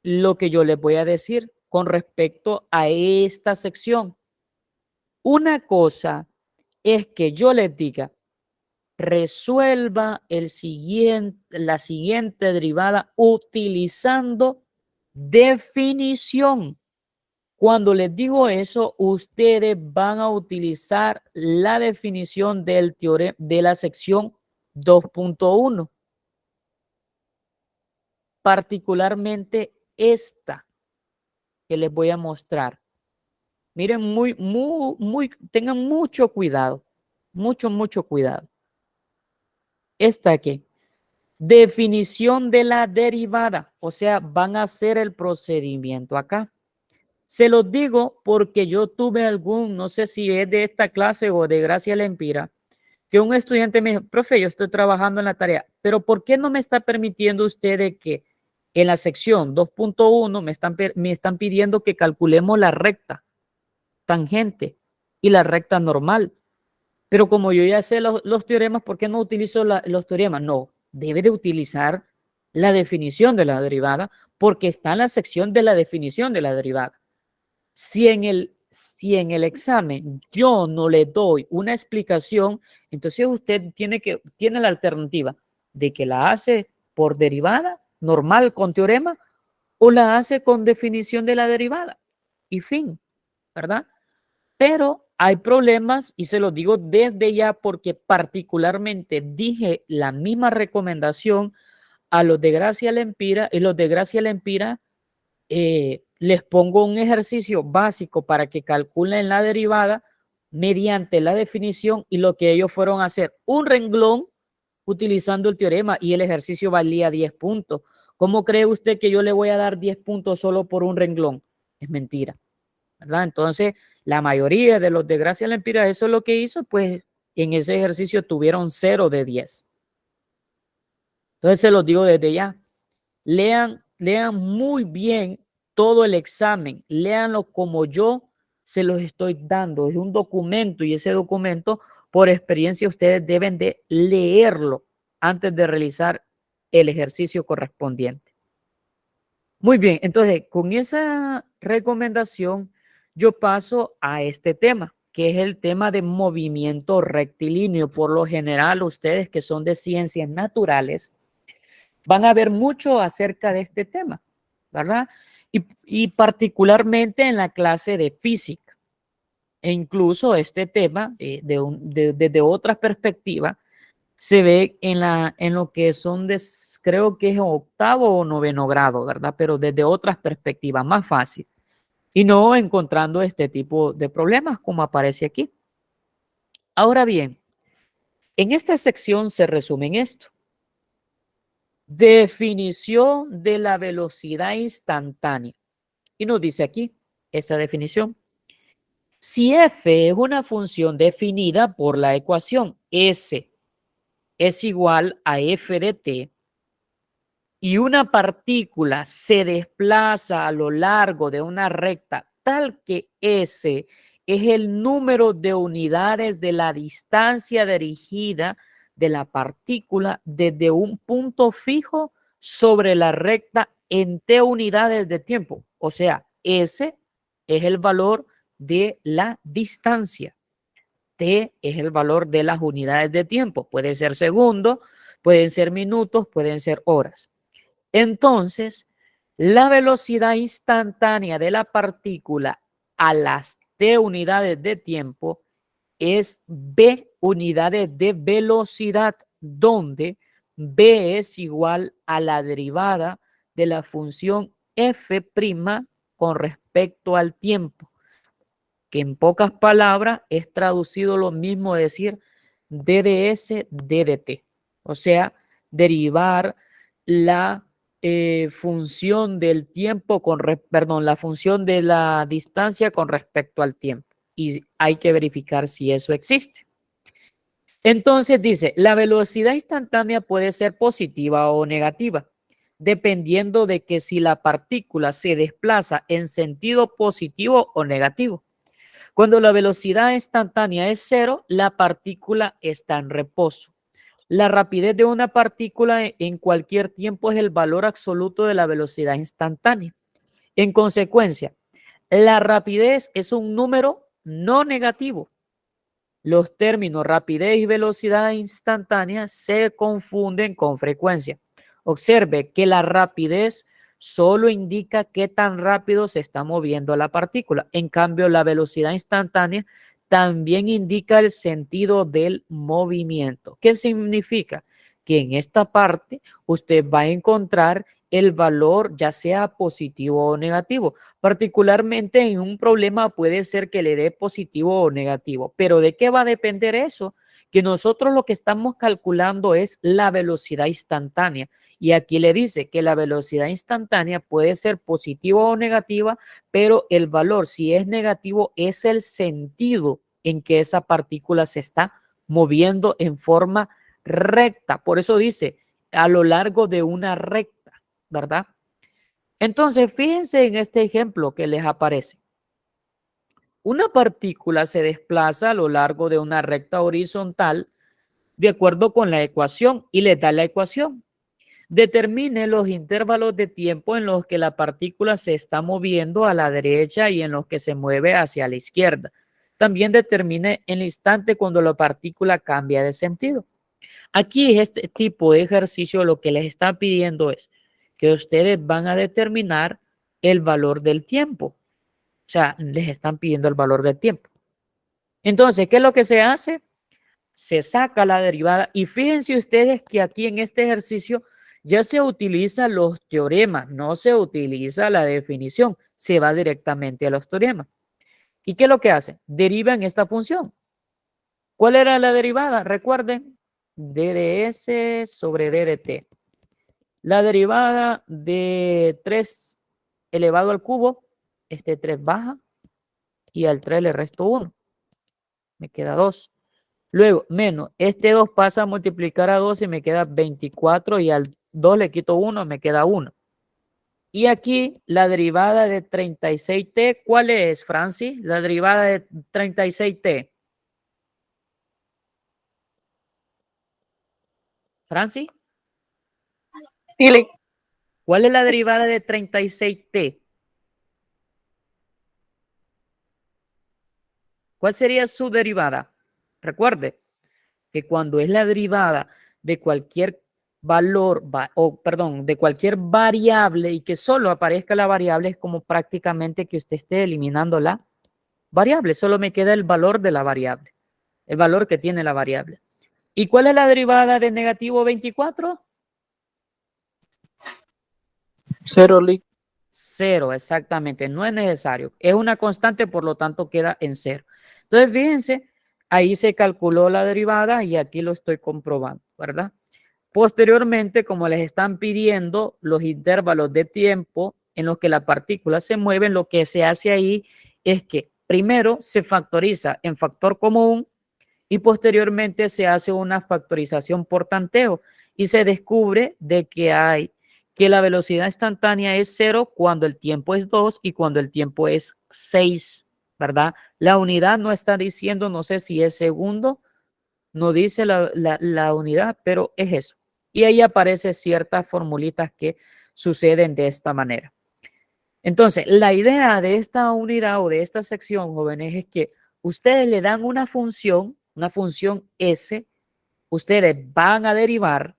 lo que yo les voy a decir con respecto a esta sección. Una cosa es que yo les diga, resuelva la siguiente derivada utilizando definición. Cuando les digo eso, ustedes van a utilizar la definición del teorema de la sección 2.1. Particularmente esta que les voy a mostrar. Miren, tengan mucho cuidado. Mucho cuidado. Esta aquí. Definición de la derivada. O sea, van a hacer el procedimiento acá. Se los digo porque yo tuve no sé si es de esta clase o de Gracia Lempira, que un estudiante me dijo, profe, yo estoy trabajando en la tarea, pero ¿por qué no me está permitiendo usted de que en la sección 2.1 me están pidiendo que calculemos la recta tangente y la recta normal? Pero como yo ya sé los teoremas, ¿por qué no utilizo los teoremas? No, debe de utilizar la definición de la derivada porque está en la sección de la definición de la derivada. Si en el examen yo no le doy una explicación, entonces usted tiene la alternativa de que la hace por derivada normal con teorema o la hace con definición de la derivada y fin, ¿verdad? Pero hay problemas y se los digo desde ya porque particularmente dije la misma recomendación a los de Gracia Lempira y los de Gracia Lempira les pongo un ejercicio básico para que calculen la derivada, mediante la definición y lo que ellos fueron a hacer, un renglón utilizando el teorema y el ejercicio valía 10 puntos. ¿Cómo cree usted que yo le voy a dar 10 puntos solo por un renglón? Es mentira, ¿verdad? Entonces, la mayoría de los de Gracia a la Empira, eso es lo que hizo, pues en ese ejercicio tuvieron 0 de 10. Entonces, se los digo desde ya. Lean muy bien todo el examen, léanlo como yo se los estoy dando. Es un documento y ese documento, por experiencia, ustedes deben de leerlo antes de realizar el ejercicio correspondiente. Muy bien, entonces con esa recomendación yo paso a este tema, que es el tema de movimiento rectilíneo. Por lo general, ustedes que son de ciencias naturales van a ver mucho acerca de este tema, ¿verdad? Y particularmente en la clase de física. E incluso este tema, desde otra perspectiva, se ve en lo que son, creo que es octavo o noveno grado, ¿verdad? Pero desde otras perspectivas, más fácil. Y no encontrando este tipo de problemas como aparece aquí. Ahora bien, en esta sección se resume en esto. Definición de la velocidad instantánea. Y nos dice aquí esta definición. Si f es una función definida por la ecuación s es igual a f de t y una partícula se desplaza a lo largo de una recta tal que s es el número de unidades de la distancia dirigida de la partícula desde un punto fijo sobre la recta en t unidades de tiempo. O sea, s es el valor de la distancia. T es el valor de las unidades de tiempo. Puede ser segundos, pueden ser minutos, pueden ser horas. Entonces, la velocidad instantánea de la partícula a las t unidades de tiempo es b unidades de velocidad, donde b es igual a la derivada de la función f' con respecto al tiempo, que en pocas palabras es traducido lo mismo decir d de s, d de t. O sea, derivar la función del tiempo la función de la distancia con respecto al tiempo. Y hay que verificar si eso existe. Entonces dice, la velocidad instantánea puede ser positiva o negativa, dependiendo de que si la partícula se desplaza en sentido positivo o negativo. Cuando la velocidad instantánea es 0, la partícula está en reposo. La rapidez de una partícula en cualquier tiempo es el valor absoluto de la velocidad instantánea. En consecuencia, la rapidez es un número no negativo. Los términos rapidez y velocidad instantánea se confunden con frecuencia. Observe que la rapidez solo indica qué tan rápido se está moviendo la partícula. En cambio, la velocidad instantánea también indica el sentido del movimiento. ¿Qué significa? Que en esta parte usted va a encontrar el valor ya sea positivo o negativo. Particularmente en un problema puede ser que le dé positivo o negativo. ¿Pero de qué va a depender eso? Que nosotros lo que estamos calculando es la velocidad instantánea. Y aquí le dice que la velocidad instantánea puede ser positiva o negativa, pero el valor, si es negativo, es el sentido en que esa partícula se está moviendo en forma recta. Por eso dice, a lo largo de una recta, ¿verdad? Entonces, fíjense en este ejemplo que les aparece. Una partícula se desplaza a lo largo de una recta horizontal de acuerdo con la ecuación y les da la ecuación. Determine los intervalos de tiempo en los que la partícula se está moviendo a la derecha y en los que se mueve hacia la izquierda. También determine el instante cuando la partícula cambia de sentido. Aquí este tipo de ejercicio lo que les está pidiendo es que ustedes van a determinar el valor del tiempo. O sea, les están pidiendo el valor del tiempo. Entonces, ¿qué es lo que se hace? Se saca la derivada y fíjense ustedes que aquí en este ejercicio ya se utilizan los teoremas, no se utiliza la definición, se va directamente a los teoremas. ¿Y qué es lo que hace? Derivan esta función. ¿Cuál era la derivada? Recuerden, d de s sobre d de t. La derivada de 3 elevado al cubo, este 3 baja y al 3 le resto 1. Me queda 2. Luego, menos, este 2 pasa a multiplicar a 2 y me queda 24 y al 2 le quito 1, me queda 1. Y aquí la derivada de 36t, ¿cuál es, Francis? La derivada de 36t. Francis, Sí, Lick. ¿cuál es la derivada de 36t? ¿Cuál sería su derivada? Recuerde que cuando es la derivada de cualquier valor, perdón, de cualquier variable y que solo aparezca la variable, es como prácticamente que usted esté eliminando la variable. Solo me queda el valor de la variable, el valor que tiene la variable. ¿Y cuál es la derivada de negativo 24? 0, Lick. 0, exactamente. No es necesario. Es una constante, por lo tanto queda en 0. Entonces, fíjense, ahí se calculó la derivada y aquí lo estoy comprobando, ¿verdad? Posteriormente, como les están pidiendo los intervalos de tiempo en los que las partículas se mueven, lo que se hace ahí es que primero se factoriza en factor común y posteriormente se hace una factorización por tanteo y se descubre de que la velocidad instantánea es 0 cuando el tiempo es 2 y cuando el tiempo es 6, ¿verdad? La unidad no está diciendo, no sé si es segundo, no dice la unidad, pero es eso. Y ahí aparecen ciertas formulitas que suceden de esta manera. Entonces, la idea de esta unidad o de esta sección, jóvenes, es que ustedes le dan una función S, ustedes van a derivar,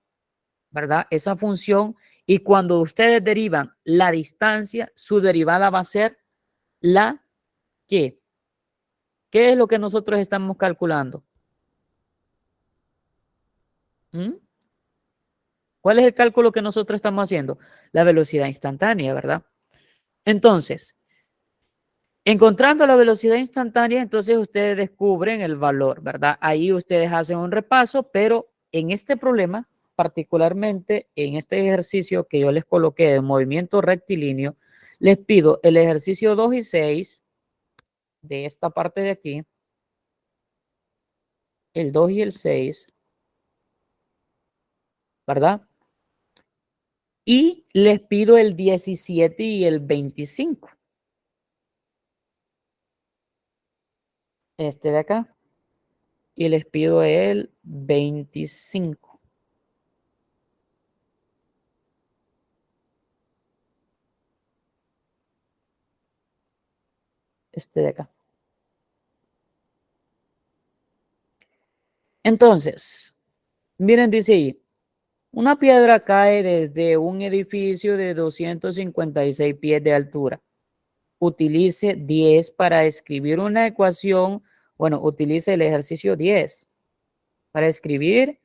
¿verdad? Esa función, y cuando ustedes derivan la distancia, su derivada va a ser la ¿qué? ¿Qué es lo que nosotros estamos calculando? ¿Mm? ¿Cuál es el cálculo que nosotros estamos haciendo? La velocidad instantánea, ¿verdad? Entonces, encontrando la velocidad instantánea, entonces ustedes descubren el valor, ¿verdad? Ahí ustedes hacen un repaso, pero en este problema, particularmente en este ejercicio que yo les coloqué de movimiento rectilíneo, les pido el ejercicio 2 y 6 de esta parte de aquí, el 2 y el 6, ¿verdad? Y les pido el 17 y el 25. Este de acá. Y les pido el 25. Este de acá. Entonces, miren, dice ahí, una piedra cae desde un edificio de 256 pies de altura. Utilice 10 para escribir una ecuación. Bueno, utilice el ejercicio 10 para escribir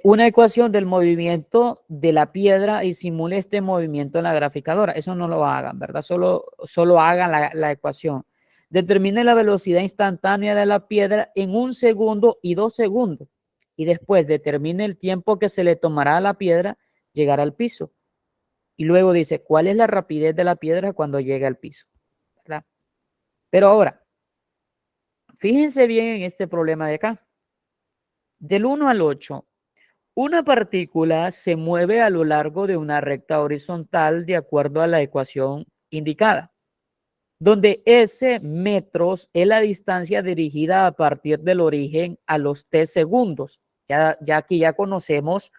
una ecuación del movimiento de la piedra y simule este movimiento en la graficadora. Eso no lo hagan, ¿verdad? Solo hagan la ecuación. Determine la velocidad instantánea de la piedra en 1 segundo y 2 segundos. Y después determine el tiempo que se le tomará a la piedra llegar al piso. Y luego dice, ¿cuál es la rapidez de la piedra cuando llegue al piso? ¿Verdad? Pero ahora, fíjense bien en este problema de acá. Del 1 al 8. Una partícula se mueve a lo largo de una recta horizontal de acuerdo a la ecuación indicada, donde S metros es la distancia dirigida a partir del origen a los t segundos. Ya que ya conocemos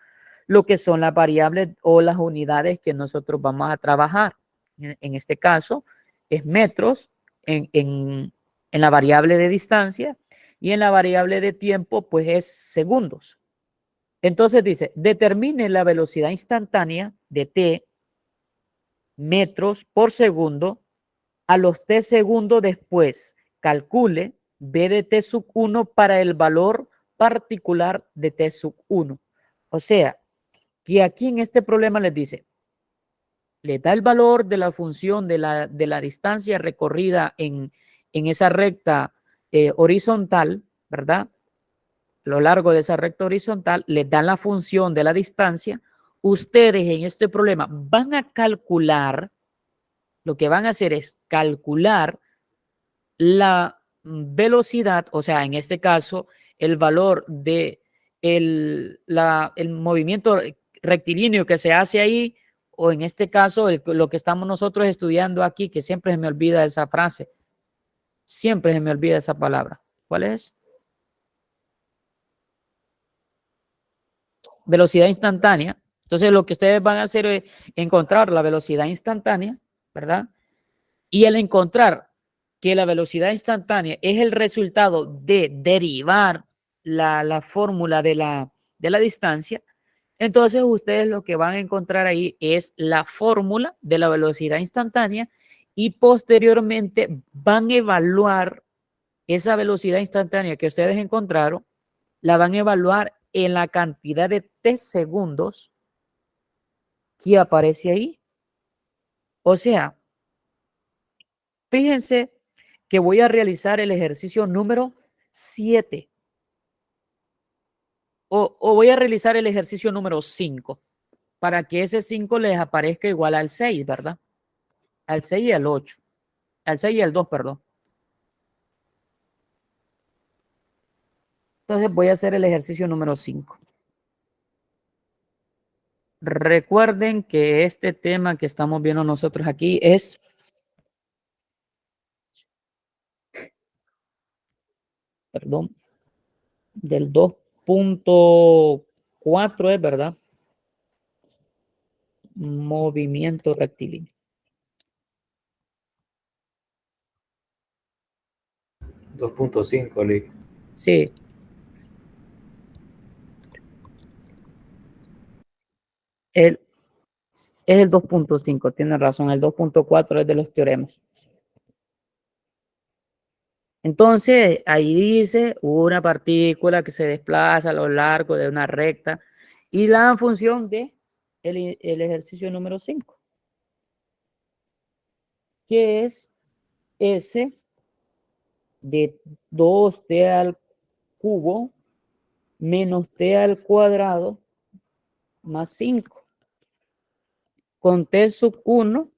lo que son las variables o las unidades que nosotros vamos a trabajar. En este caso es metros en la variable de distancia y en la variable de tiempo pues es segundos. Entonces dice, determine la velocidad instantánea de t metros por segundo a los t segundos después. Calcule b de t sub 1 para el valor particular de t sub 1. O sea, que aquí en este problema les dice, le da el valor de la función de la distancia recorrida en en esa recta horizontal, ¿verdad? A lo largo de esa recta horizontal, les dan la función de la distancia. Ustedes en este problema van a calcular, lo que van a hacer es calcular la velocidad, o sea, en este caso, el valor de el movimiento rectilíneo que se hace ahí, o en este caso, lo que estamos nosotros estudiando aquí, que siempre se me olvida esa frase, siempre se me olvida esa palabra. ¿Cuál es? Velocidad instantánea. Entonces, lo que ustedes van a hacer es encontrar la velocidad instantánea, ¿verdad? Y al encontrar que la velocidad instantánea es el resultado de derivar la fórmula de la distancia, entonces ustedes lo que van a encontrar ahí es la fórmula de la velocidad instantánea y posteriormente van a evaluar esa velocidad instantánea que ustedes encontraron, la van a evaluar en la cantidad de t segundos que aparece ahí. O sea, fíjense que voy a realizar el ejercicio número 7 o voy a realizar el ejercicio número 5 para que ese 5 les aparezca igual al 6, ¿verdad? Al 6 y al 8. Al 6 y al 2, perdón. Entonces voy a hacer el ejercicio número 5. Recuerden que este tema que estamos viendo nosotros aquí es del 2.4, es verdad. Movimiento rectilíneo. 2.5, Lick. Sí. Es el 2.5, tiene razón. El 2.4 es de los teoremas. Entonces, ahí dice una partícula que se desplaza a lo largo de una recta y la dan función de el ejercicio número 5, que es S de 2t al cubo menos t al cuadrado más 5, con t sub 1,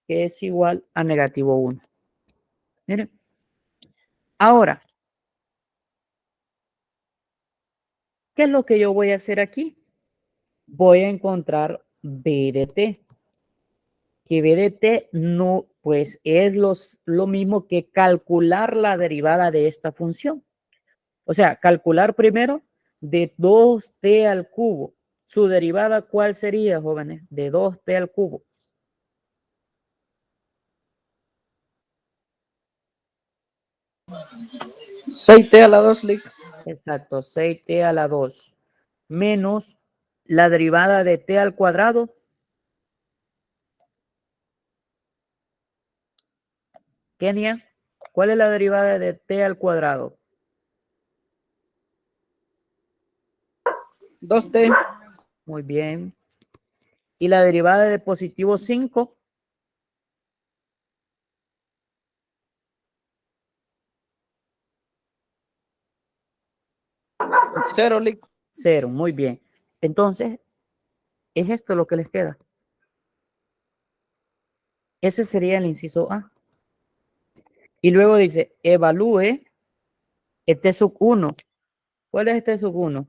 que es igual a negativo 1. Miren. Ahora, ¿qué es lo que yo voy a hacer aquí? Voy a encontrar b de t. Que b de t no, pues es lo mismo que calcular la derivada de esta función. O sea, calcular primero de 2t al cubo. ¿Su derivada cuál sería, jóvenes? De 2t al cubo. Seis t a la 2, Lick. Exacto, 6t a la 2 menos la derivada de t al cuadrado. Kenia, ¿cuál es la derivada de t al cuadrado? 2t. Muy bien. ¿Y la derivada de positivo 5? 0, Lick. 0, muy bien. Entonces, es esto lo que les queda. Ese sería el inciso A. Y luego dice, evalúe este sub 1. ¿Cuál es este sub 1?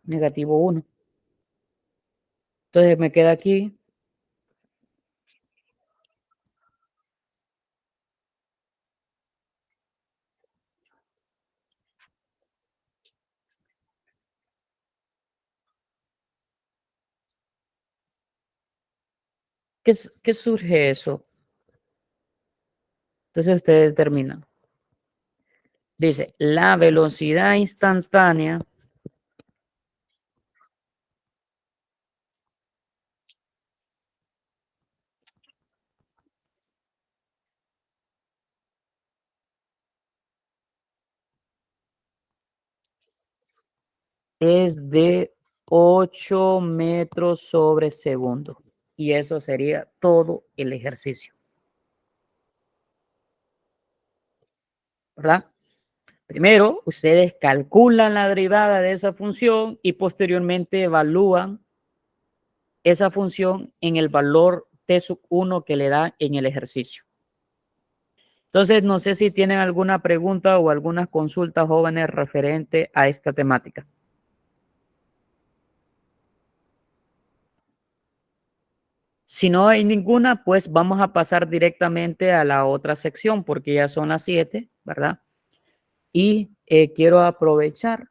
Negativo 1. Entonces me queda aquí. ¿Qué surge eso? Entonces ustedes determinan. Dice, la velocidad instantánea es de 8 metros sobre segundo. Y eso sería todo el ejercicio. ¿verdad? Primero, ustedes calculan la derivada de esa función y posteriormente evalúan esa función en el valor t sub 1 que le da en el ejercicio. Entonces, no sé si tienen alguna pregunta o algunas consultas, jóvenes, referente a esta temática. Si no hay ninguna, pues vamos a pasar directamente a la otra sección porque ya son las 7, ¿verdad? Y quiero aprovechar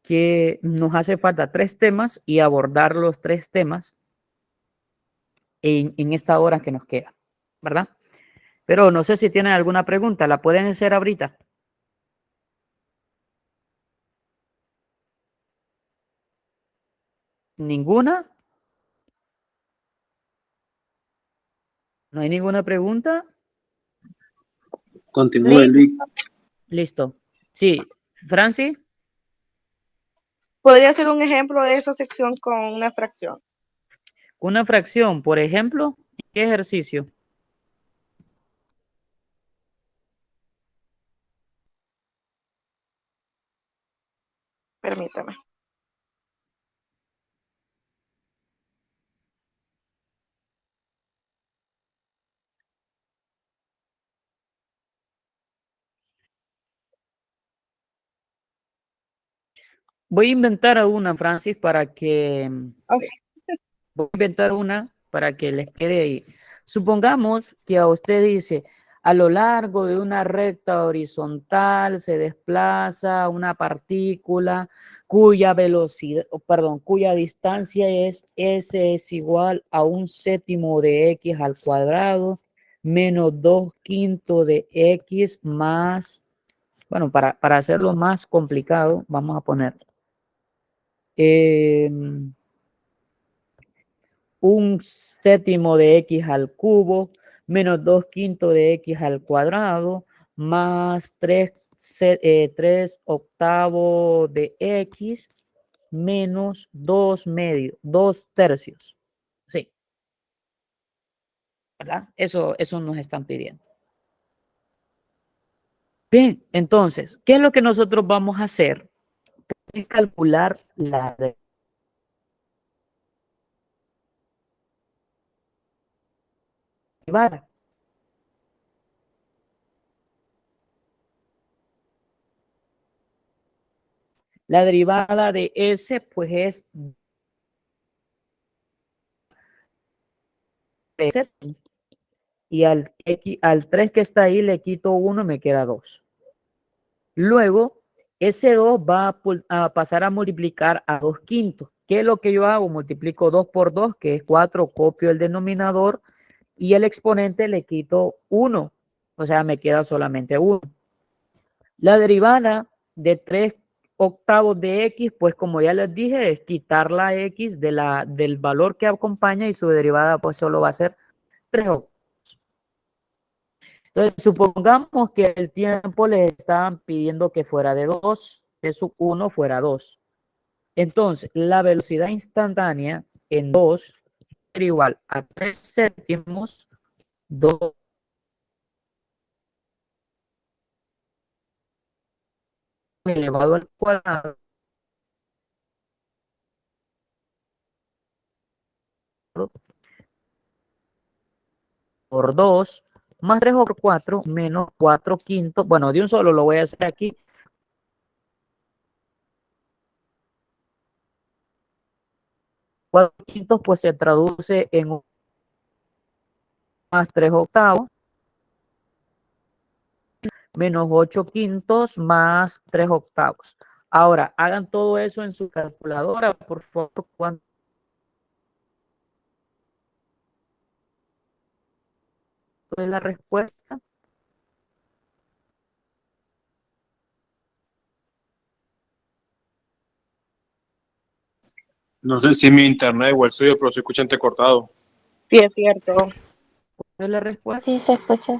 que nos hace falta 3 temas y abordar los 3 temas en esta hora que nos queda, ¿verdad? Pero no sé si tienen alguna pregunta, ¿la pueden hacer ahorita? ¿Ninguna? ¿No hay ninguna pregunta? Continúe, Lick. Listo. Sí, Francis, ¿Podría ser un ejemplo de esa sección con una fracción? una fracción, por ejemplo, ¿qué ejercicio? Permítame. Voy a inventar una, Francis, para que Ok. voy a inventar una para que les quede ahí. Supongamos que a usted dice, a lo largo de una recta horizontal se desplaza una partícula cuya velocidad, perdón, cuya distancia es S es igual a 1/7 de X al cuadrado menos 2/5 de X más, bueno, para hacerlo más complicado, vamos a poner eh, 1/7 de X al cubo menos 2/5 de X al cuadrado más 3 octavos de X menos 2 tercios. Sí, ¿verdad? Eso nos están pidiendo. Bien, entonces, ¿qué es lo que nosotros vamos a hacer? Es calcular la derivada. La derivada de S, pues es S, y al 3 que está ahí le quito 1, me queda 2. Luego, ese 2 va a pasar a multiplicar a 2/5. ¿Qué es lo que yo hago? Multiplico 2 por 2, que es 4, copio el denominador y el exponente le quito 1. O sea, me queda solamente 1. La derivada de 3 octavos de X, pues como ya les dije, es quitar la X del valor que acompaña y su derivada pues solo va a ser 3 octavos. Entonces, supongamos que el tiempo les estaban pidiendo que fuera de 2, de sub 1 fuera 2. Entonces, la velocidad instantánea en 2 era igual a 3 séptimos, 2 elevado al cuadrado por 2 más 3 por 4 menos 4 quintos. Bueno, de un solo lo voy a hacer aquí. 4 quintos pues se traduce en más 3 octavos menos 8 quintos más 3 octavos. Ahora, hagan todo eso en su calculadora, por favor. ¿Cuánto es la respuesta? No sé si mi internet o el suyo, pero se escucha entrecortado. Sí, es cierto. ¿Cuál es la respuesta? Sí, se escucha.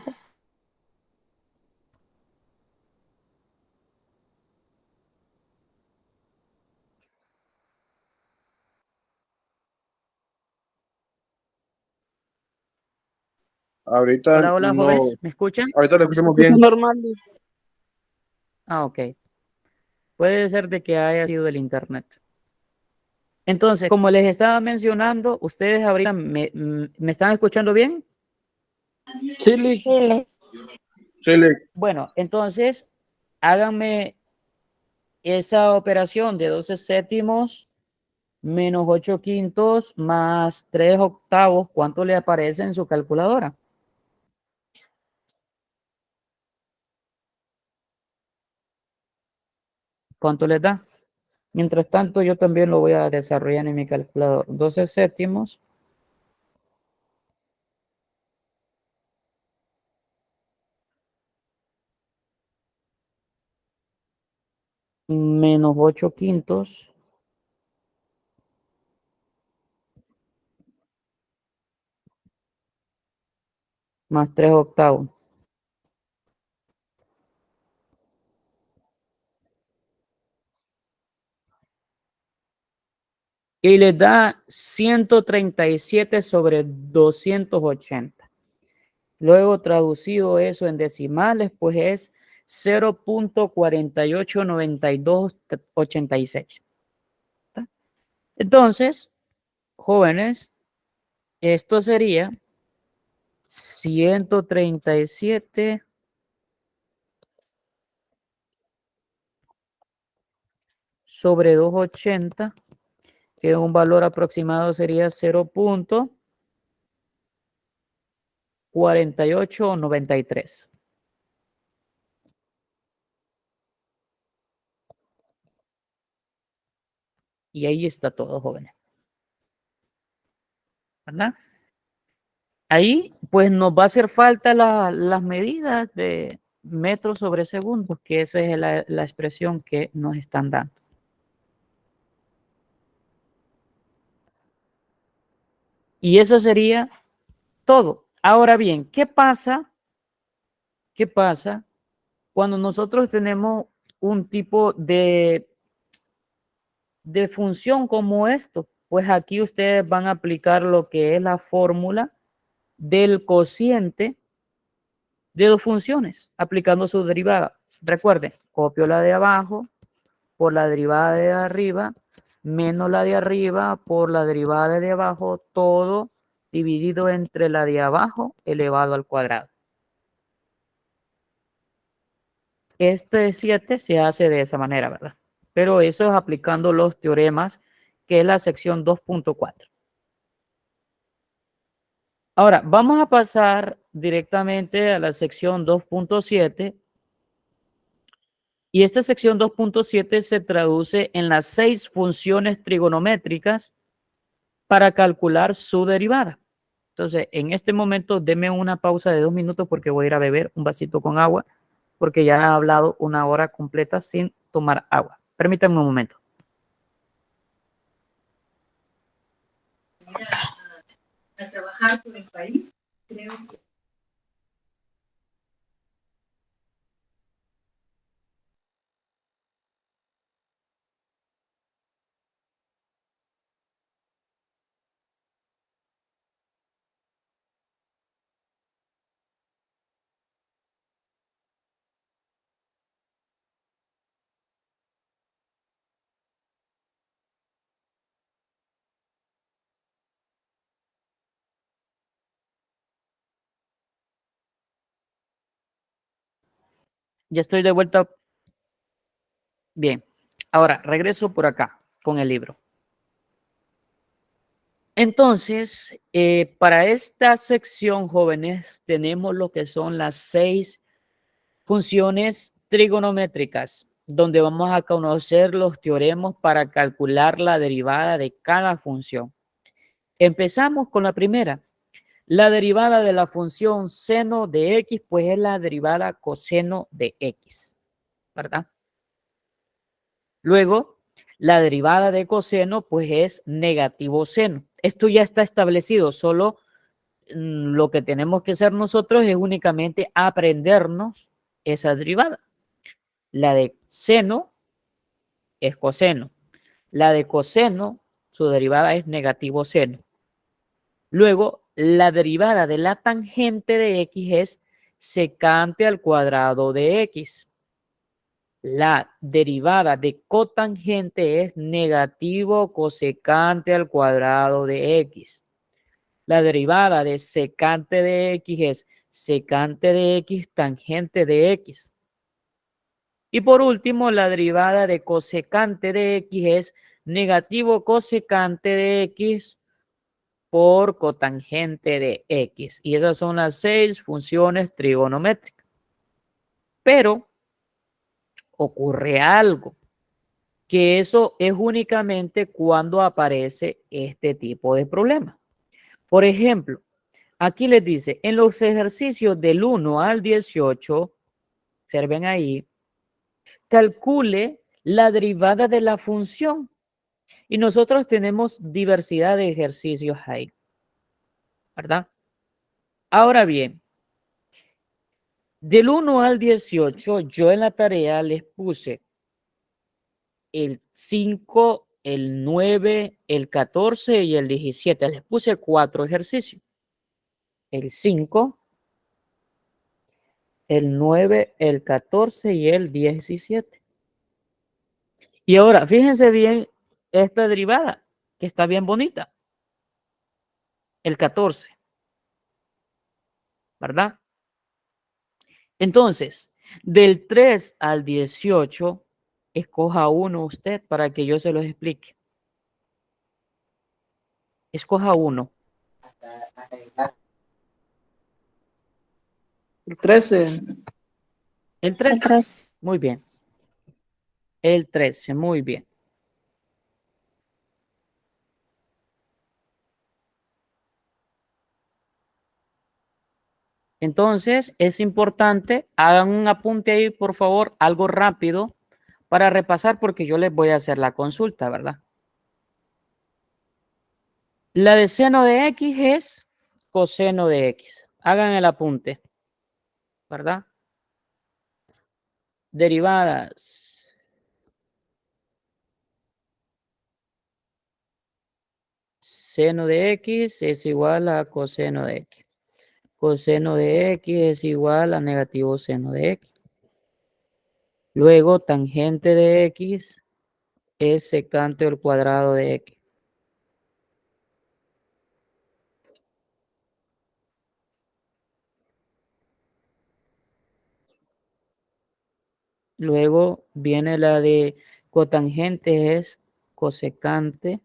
Ahorita Hola, hola, no. jóvenes, ¿me escuchan? Ahorita lo escuchamos Es bien. normal, Lick. Ah, ok. Puede ser de que haya sido el internet. Entonces, como les estaba mencionando, ustedes ahorita me están escuchando bien. Sí, Lick. Sí, Lick. Sí, Lick. Bueno, entonces háganme esa operación de 12 séptimos menos 8 quintos más 3 octavos. ¿Cuánto le aparece en su calculadora? ¿Cuánto les da? Mientras tanto, yo también lo voy a desarrollar en mi calculador. 12 séptimos menos 8 quintos más 3 octavos. Y les da 137 sobre 280. Luego traducido eso en decimales, pues es 0.489286. Entonces, jóvenes, esto sería 137 sobre 280, que un valor aproximado sería 0.4893. Y ahí está todo, jóvenes. ¿Verdad? Ahí, pues nos va a hacer falta las medidas de metros sobre segundos, que esa es la expresión que nos están dando. Y eso sería todo. Ahora bien, ¿qué pasa? ¿Qué pasa cuando nosotros tenemos un tipo de función como esto? Pues aquí ustedes van a aplicar lo que es la fórmula del cociente de dos funciones, aplicando su derivada. Recuerden, copio la de abajo por la derivada de arriba, menos la de arriba por la derivada de abajo, todo dividido entre la de abajo elevado al cuadrado. Este 7 se hace de esa manera, ¿verdad? Pero eso es aplicando los teoremas, que es la sección 2.4. Ahora, vamos a pasar directamente a la sección 2.7. Y esta sección 2.7 se traduce en las 6 funciones trigonométricas para calcular su derivada. Entonces, en este momento, deme una pausa de 2 minutos porque voy a ir a beber un vasito con agua, porque ya he hablado una hora completa sin tomar agua. Permítanme un momento. A trabajar por el país, creo que Ya estoy de vuelta. Bien. Ahora, regreso por acá con el libro. Entonces, para esta sección, jóvenes, tenemos lo que son las 6 funciones trigonométricas, donde vamos a conocer los teoremas para calcular la derivada de cada función. Empezamos con la primera. La derivada de la función seno de x, pues es la derivada coseno de x, ¿verdad? Luego, la derivada de coseno, pues es negativo seno. Esto ya está establecido, solo lo que tenemos que hacer nosotros es únicamente aprendernos esa derivada. La de seno es coseno. La de coseno, su derivada es negativo seno. Luego, la derivada de la tangente de x es secante al cuadrado de x. La derivada de cotangente es negativo cosecante al cuadrado de x. La derivada de secante de x es secante de x tangente de x. Y por último, la derivada de cosecante de x es negativo cosecante de x por cotangente de x. Y esas son las 6 funciones trigonométricas. Pero ocurre algo, que eso es únicamente cuando aparece este tipo de problema. Por ejemplo, aquí les dice, en los ejercicios del 1 al 18, observen ahí, calcule la derivada de la función. Y nosotros tenemos diversidad de ejercicios ahí, ¿verdad? Ahora bien, del 1 al 18, yo en la tarea les puse el 5, el 9, el 14 y el 17. Les puse 4 ejercicios. El 5, el 9, el 14 y el 17. Y ahora, fíjense bien esta derivada, que está bien bonita. El 14, ¿verdad? Entonces, del 3 al 18, escoja uno usted para que yo se los explique. Escoja uno. El 13. El 13. Muy bien. El 13, muy bien. Entonces, es importante, hagan un apunte ahí, por favor, algo rápido para repasar porque yo les voy a hacer la consulta, ¿verdad? La de seno de x es coseno de x. Hagan el apunte, ¿verdad? Derivadas. Seno de x es igual a coseno de x. Coseno de x es igual a negativo seno de x. Luego, tangente de x es secante al cuadrado de x. Luego viene la de cotangente es cosecante,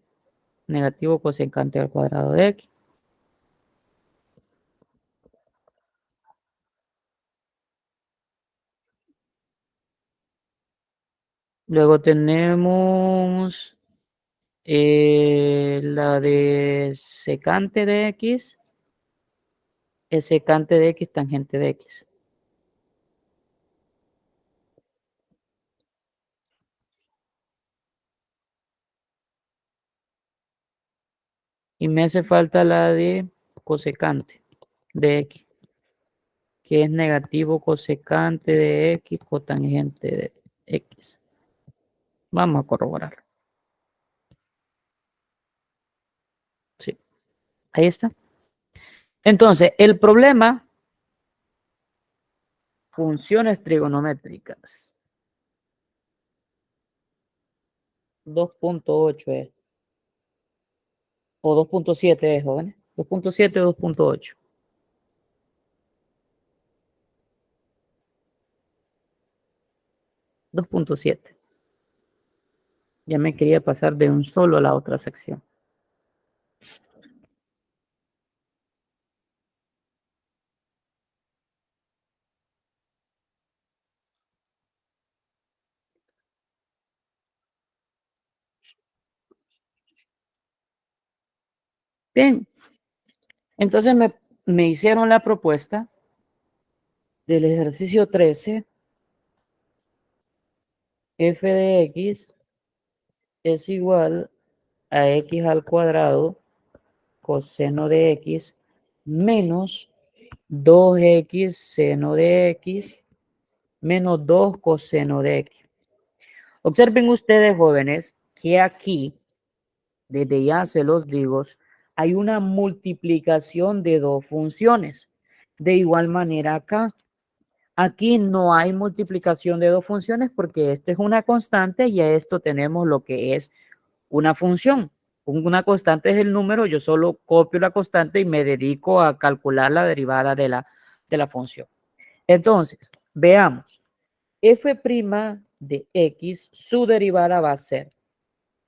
negativo cosecante al cuadrado de x. Luego tenemos la de secante de x, es secante de x, tangente de x. Y me hace falta la de cosecante de x, que es negativo cosecante de x, cotangente de x. Vamos a corroborar. Sí, ahí está. Entonces, el problema, funciones trigonométricas. 2.8 es. O 2.7 es, jóvenes. 2.7 o 2.8. 2.7. Ya me quería pasar de un solo a la otra sección. Bien. Entonces me hicieron la propuesta del ejercicio 13. F de x es igual a x al cuadrado coseno de x menos 2x seno de x menos 2 coseno de x. Observen ustedes, jóvenes, que aquí, desde ya se los digo, hay una multiplicación de dos funciones. De igual manera acá. Aquí no hay multiplicación de dos funciones porque esta es una constante y a esto tenemos lo que es una función. Una constante es el número, yo solo copio la constante y me dedico a calcular la derivada de la función. Entonces, veamos. F' de X, su derivada va a ser.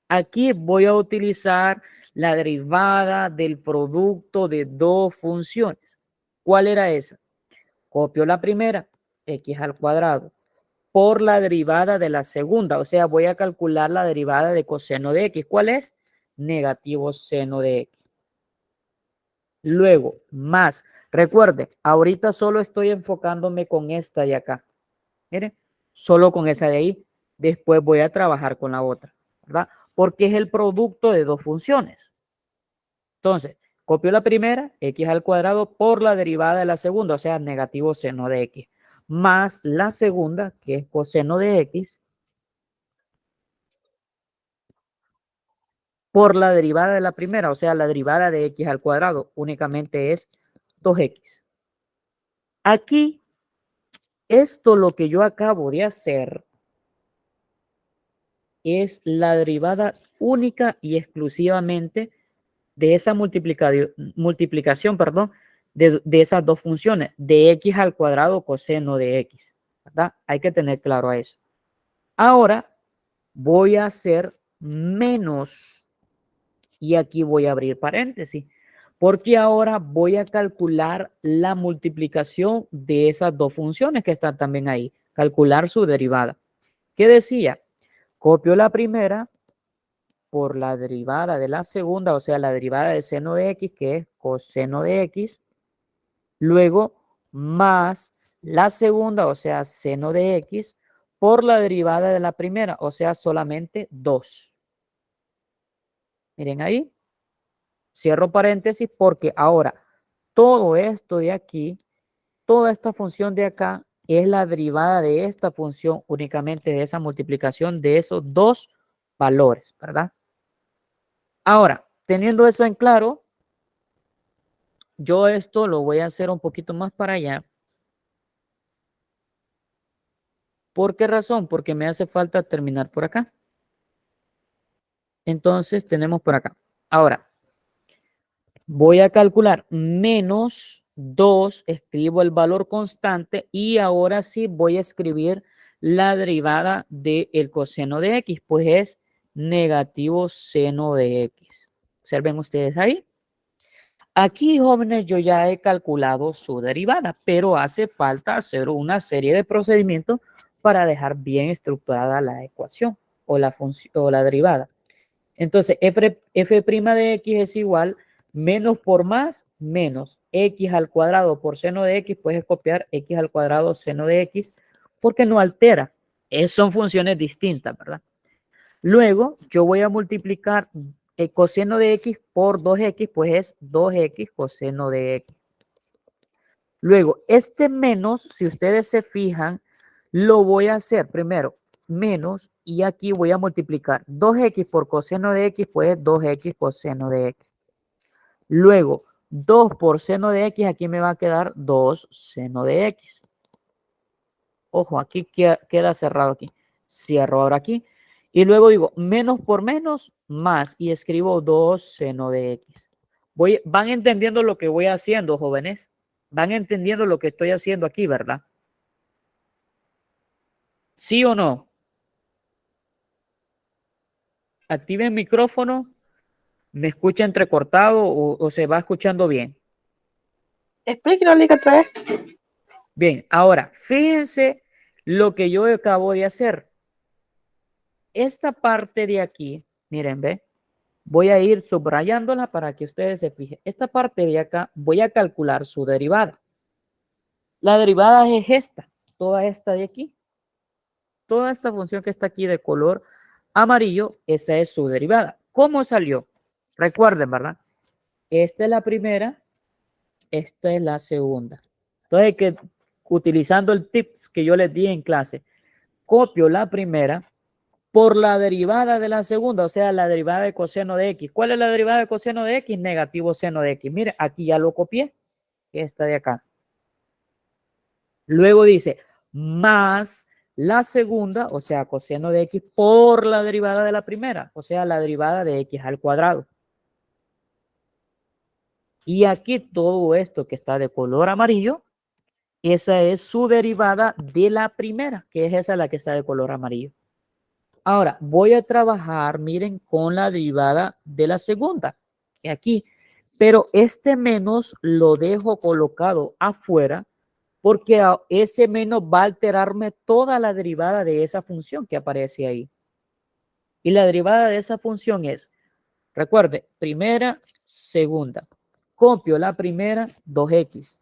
Aquí voy a utilizar la derivada del producto de dos funciones. ¿Cuál era esa? Copio la primera, X al cuadrado, por la derivada de la segunda. O sea, voy a calcular la derivada de coseno de X. ¿Cuál es? Negativo seno de X. Luego, más. Recuerde, ahorita solo estoy enfocándome con esta de acá. Miren, solo con esa de ahí. Después voy a trabajar con la otra, ¿verdad? Porque es el producto de dos funciones. Entonces, copio la primera, X al cuadrado, por la derivada de la segunda, o sea, negativo seno de X. Más la segunda, que es coseno de X, por la derivada de la primera, o sea, la derivada de X al cuadrado, únicamente es 2X. Aquí, esto lo que yo acabo de hacer es la derivada única y exclusivamente de esa multiplicación, perdón, de esas dos funciones, de X al cuadrado coseno de X, ¿verdad? Hay que tener claro a eso. Ahora voy a hacer menos y aquí voy a abrir paréntesis, porque ahora voy a calcular la multiplicación de esas dos funciones que están también ahí, calcular su derivada. ¿Qué decía? Copio la primera por la derivada de la segunda, o sea, la derivada de seno de X, que es coseno de X, luego más la segunda, o sea, seno de X, por la derivada de la primera, o sea, solamente 2. Miren ahí, cierro paréntesis porque ahora todo esto de aquí, toda esta función de acá, es la derivada de esta función únicamente de esa multiplicación de esos dos valores, ¿verdad? Ahora, teniendo eso en claro, yo esto lo voy a hacer un poquito más para allá. ¿Por qué razón? Porque me hace falta terminar por acá. Entonces tenemos por acá. Ahora, voy a calcular menos 2, escribo el valor constante y ahora sí voy a escribir la derivada del coseno de X, pues es negativo seno de X. Observen ustedes ahí. Aquí, jóvenes, yo ya he calculado su derivada, pero hace falta hacer una serie de procedimientos para dejar bien estructurada la ecuación o la función o la derivada. Entonces, f' de X es igual menos por más menos X al cuadrado por seno de X, puedes copiar X al cuadrado seno de X porque no altera. Son funciones distintas, ¿verdad? Luego, yo voy a multiplicar el coseno de X por 2X, pues es 2X coseno de X. Luego, este menos, si ustedes se fijan, lo voy a hacer primero menos y aquí voy a multiplicar 2X por coseno de X, pues es 2X coseno de X. Luego, 2 por seno de X, aquí me va a quedar 2 seno de X. Ojo, aquí queda cerrado aquí. Cierro ahora aquí. Y luego digo menos por menos, más. Y escribo 2 seno de X. Van entendiendo lo que voy haciendo, jóvenes. Van entendiendo lo que estoy haciendo aquí, ¿verdad? ¿Sí o no? Activen el micrófono. ¿Me escucha entrecortado o se va escuchando bien? Explíquelo, Lick, otra vez. Bien, ahora, fíjense lo que yo acabo de hacer. Esta parte de aquí, miren, ¿ve? Voy a ir subrayándola para que ustedes se fijen. Esta parte de acá voy a calcular su derivada. La derivada es esta, toda esta de aquí. Toda esta función que está aquí de color amarillo, esa es su derivada. ¿Cómo salió? Recuerden, ¿verdad? Esta es la primera, esta es la segunda. Entonces, utilizando el tips que yo les di en clase, copio la primera, por la derivada de la segunda, o sea, la derivada de coseno de x. ¿Cuál es la derivada de coseno de x? Negativo seno de x. Mire, aquí ya lo copié, esta de acá. Luego dice, más la segunda, o sea, coseno de x por la derivada de la primera, o sea, la derivada de x al cuadrado. Y aquí todo esto que está de color amarillo, esa es su derivada de la primera, que es esa la que está de color amarillo. Ahora, voy a trabajar, miren, con la derivada de la segunda, que aquí, pero este menos lo dejo colocado afuera, porque ese menos va a alterarme toda la derivada de esa función que aparece ahí. Y la derivada de esa función es, recuerde, primera, segunda. Copio la primera, 2x,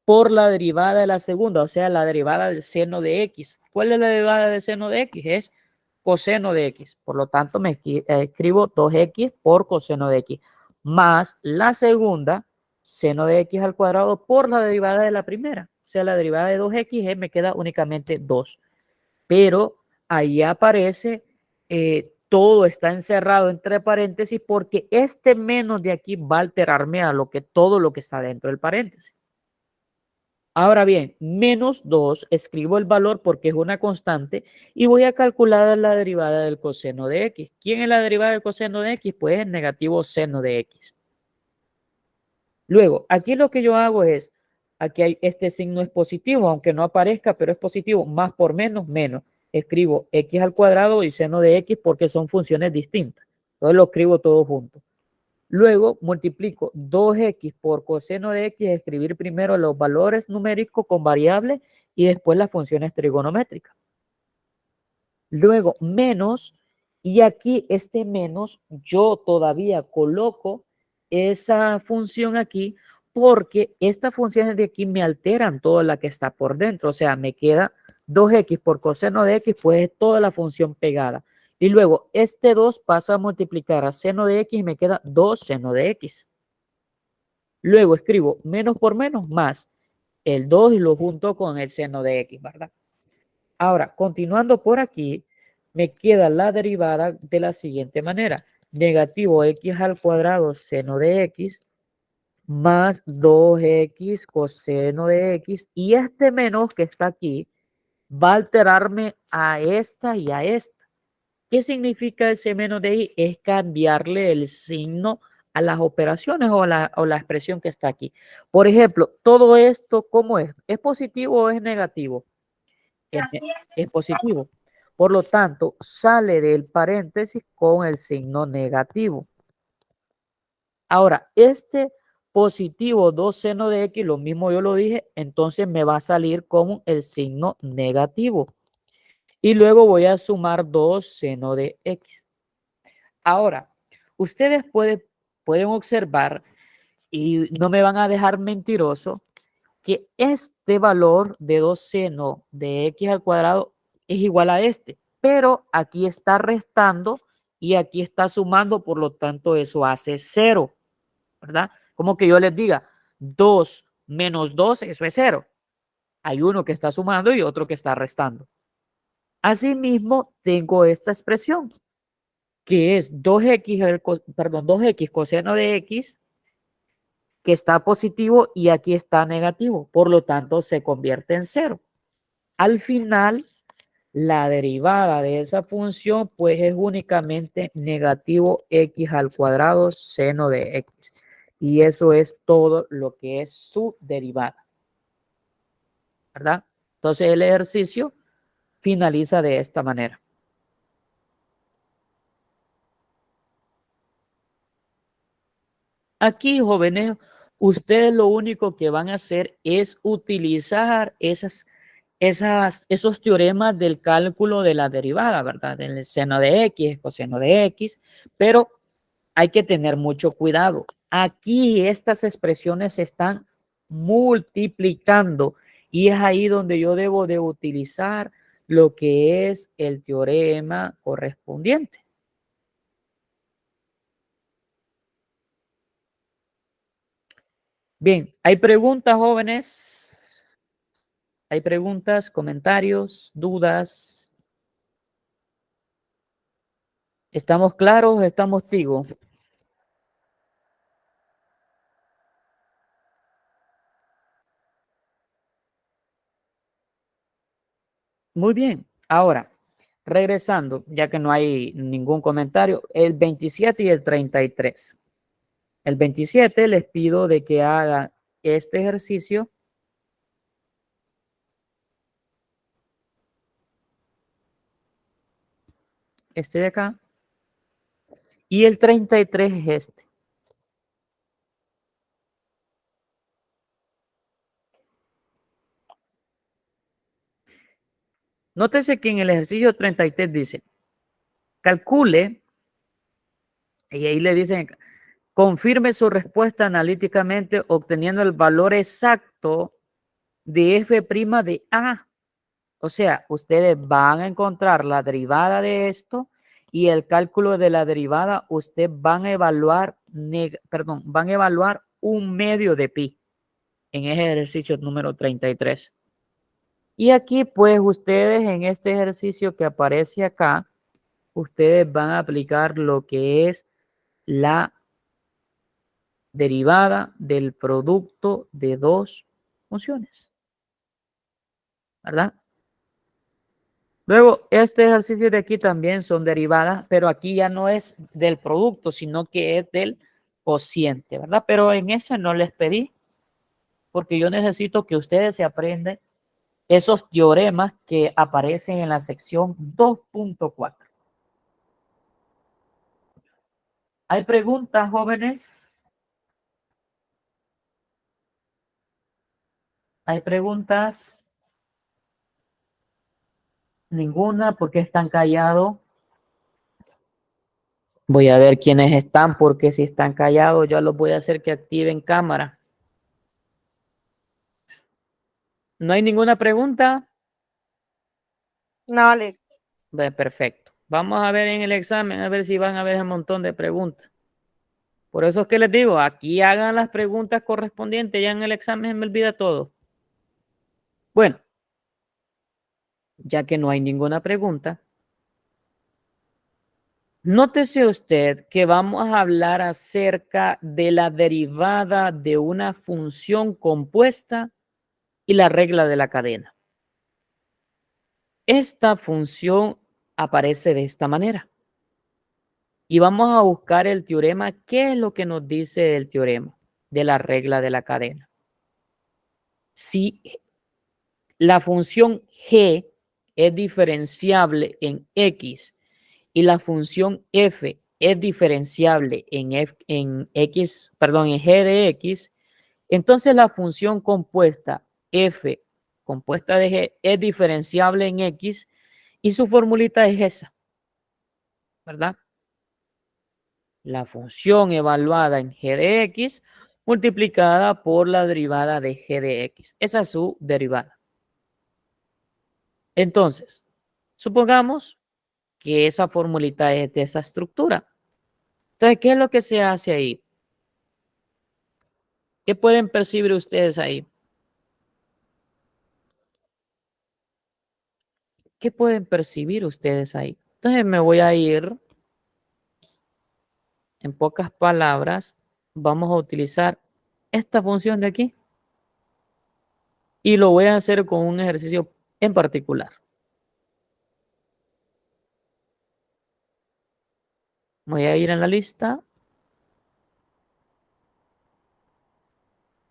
por la derivada de la segunda, o sea, la derivada del seno de x. ¿Cuál es la derivada del seno de x? Es coseno de x. Por lo tanto, me escribo 2x por coseno de x, más la segunda, seno de x al cuadrado, por la derivada de la primera. O sea, la derivada de 2x me queda únicamente 2. Pero ahí aparece, todo está encerrado entre paréntesis porque este menos de aquí va a alterarme a todo lo que está dentro del paréntesis. Ahora bien, menos 2, escribo el valor porque es una constante y voy a calcular la derivada del coseno de x. ¿Quién es la derivada del coseno de x? Pues el negativo seno de x. Luego, aquí lo que yo hago es, aquí hay, este signo es positivo, aunque no aparezca, pero es positivo, más por menos, menos. Escribo x al cuadrado y seno de x porque son funciones distintas. Entonces lo escribo todo junto. Luego multiplico 2x por coseno de x, escribir primero los valores numéricos con variables y después las funciones trigonométricas. Luego menos, y aquí este menos yo todavía coloco esa función aquí porque estas funciones de aquí me alteran toda la que está por dentro. O sea, me queda 2x por coseno de x, pues toda la función pegada. Y luego este 2 pasa a multiplicar a seno de x y me queda 2 seno de x. Luego escribo menos por menos más el 2 y lo junto con el seno de x, ¿verdad? Ahora, continuando por aquí, me queda la derivada de la siguiente manera. Negativo x al cuadrado seno de x más 2x coseno de x. Y este menos que está aquí va a alterarme a esta y a esta. ¿Qué significa ese menos de ahí? Es cambiarle el signo a las operaciones o la expresión que está aquí. Por ejemplo, todo esto, ¿cómo es? ¿Es positivo o es negativo? Es positivo. Por lo tanto, sale del paréntesis con el signo negativo. Ahora, este positivo 2 seno de x, lo mismo yo lo dije, entonces me va a salir con el signo negativo. Y luego voy a sumar 2 seno de x. Ahora, ustedes pueden observar, y no me van a dejar mentiroso, que este valor de 2 seno de x al cuadrado es igual a este, pero aquí está restando y aquí está sumando, por lo tanto eso hace 0, ¿verdad? Como que yo les diga 2 menos 2, eso es 0. Hay uno que está sumando y otro que está restando. Asimismo, tengo esta expresión, que es 2x coseno de x, que está positivo y aquí está negativo, por lo tanto se convierte en 0. Al final, la derivada de esa función pues es únicamente negativo x al cuadrado seno de x. Y eso es todo lo que es su derivada, ¿verdad? Entonces el ejercicio finaliza de esta manera. Aquí, jóvenes, ustedes lo único que van a hacer es utilizar esos teoremas del cálculo de la derivada, ¿verdad? Del seno de x, coseno de x, pero hay que tener mucho cuidado. Aquí estas expresiones se están multiplicando y es ahí donde yo debo de utilizar lo que es el teorema correspondiente. Bien, ¿hay preguntas, jóvenes? ¿Hay preguntas, comentarios, dudas? ¿Estamos claros? ¿Estamos tigo? Muy bien. Ahora, regresando, ya que no hay ningún comentario, el 27 y el 33. El 27 les pido de que hagan este ejercicio. Este de acá. Y el 33 es este. Nótese que en el ejercicio 33 dice, calcule, y ahí le dicen, confirme su respuesta analíticamente obteniendo el valor exacto de f' de A. O sea, ustedes van a encontrar la derivada de esto y el cálculo de la derivada, ustedes van a evaluar, van a evaluar un medio de pi en ese ejercicio número 33. Y aquí, pues, ustedes en este ejercicio que aparece acá, ustedes van a aplicar lo que es la derivada del producto de dos funciones, ¿verdad? Luego, este ejercicio de aquí también son derivadas, pero aquí ya no es del producto, sino que es del cociente, ¿verdad? Pero en ese no les pedí, porque yo necesito que ustedes se aprendan esos teoremas que aparecen en la sección 2.4. ¿Hay preguntas, jóvenes? ¿Hay preguntas? Ninguna, porque están callados. Voy a ver quiénes están, porque si están callados, yo los voy a hacer que activen cámara. ¿No hay ninguna pregunta? No, Lick. Perfecto. Vamos a ver en el examen, a ver si van a ver un montón de preguntas. Por eso es que les digo, aquí hagan las preguntas correspondientes, ya en el examen me olvida todo. Bueno, ya que no hay ninguna pregunta, nótese usted que vamos a hablar acerca de la derivada de una función compuesta y la regla de la cadena. Esta función aparece de esta manera. Y vamos a buscar el teorema. ¿Qué es lo que nos dice el teorema de la regla de la cadena? Si la función g es diferenciable en x y la función f es diferenciable en x, perdón, en g de x, entonces la función compuesta f compuesta de g es diferenciable en x y su formulita es esa, ¿verdad? La función evaluada en g de x multiplicada por la derivada de g de x. Esa es su derivada. Entonces, supongamos que esa formulita es de esa estructura. Entonces, ¿qué es lo que se hace ahí? ¿Qué pueden percibir ustedes ahí? ¿Qué pueden percibir ustedes ahí? Entonces me voy a ir, en pocas palabras, vamos a utilizar esta función de aquí y lo voy a hacer con un ejercicio en particular. Voy a ir en la lista.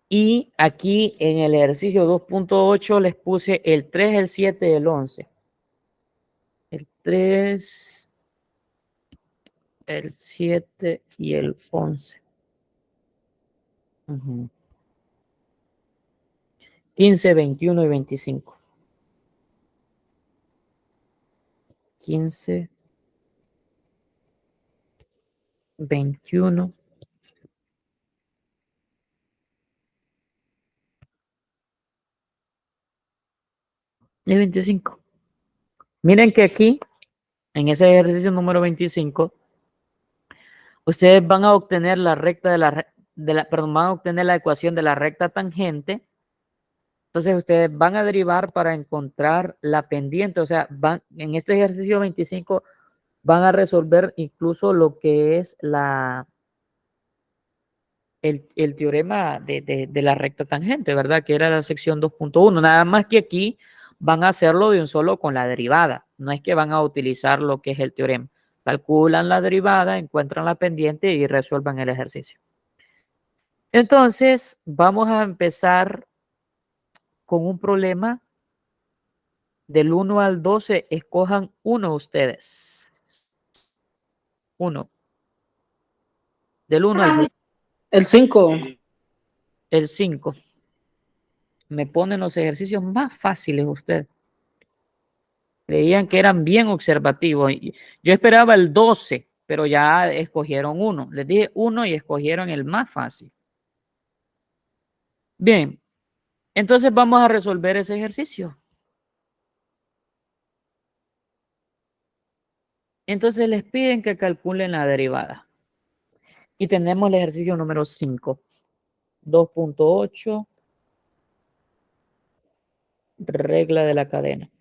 Y aquí en el ejercicio 2.8 les puse el 3, el 7 y el 11. El 3, el 7 y el 11. 15, 21 y 25. 15, 21 y 25. Miren que aquí, en ese ejercicio número 25, ustedes van a obtener la recta perdón, van a obtener la ecuación de la recta tangente. Entonces ustedes van a derivar para encontrar la pendiente. O sea, en este ejercicio 25 van a resolver incluso lo que es el teorema de la recta tangente, ¿verdad? Que era la sección 2.1. Nada más que aquí van a hacerlo de un solo con la derivada. No es que van a utilizar lo que es el teorema. Calculan la derivada, encuentran la pendiente y resuelvan el ejercicio. Entonces, vamos a empezar con un problema del 1 al 12. Escojan uno ustedes. Uno. Del 1 al 12. El 5. El 5. Me ponen los ejercicios más fáciles ustedes. Creían que eran bien observativos. Yo esperaba el 12, pero ya escogieron uno. Les dije uno y escogieron el más fácil. Bien, entonces vamos a resolver ese ejercicio. Entonces les piden que calculen la derivada. Y tenemos el ejercicio número 5. 2.8. Regla de la cadena.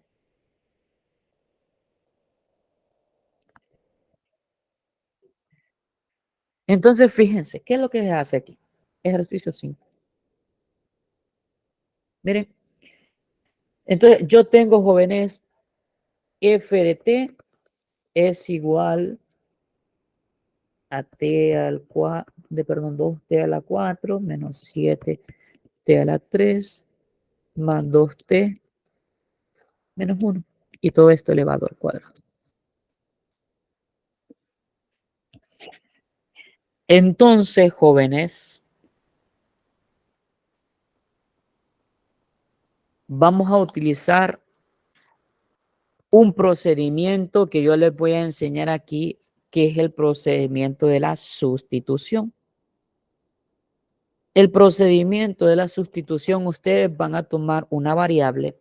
Entonces fíjense, ¿qué es lo que se hace aquí? Ejercicio 5. Miren. Entonces yo tengo, jóvenes, f de t es igual a t al 4, perdón, 2t a la 4 menos 7t a la 3 más 2t menos 1. Y todo esto elevado al cuadrado. Entonces, jóvenes, vamos a utilizar un procedimiento que yo les voy a enseñar aquí, que es el procedimiento de la sustitución. El procedimiento de la sustitución, ustedes van a tomar una variable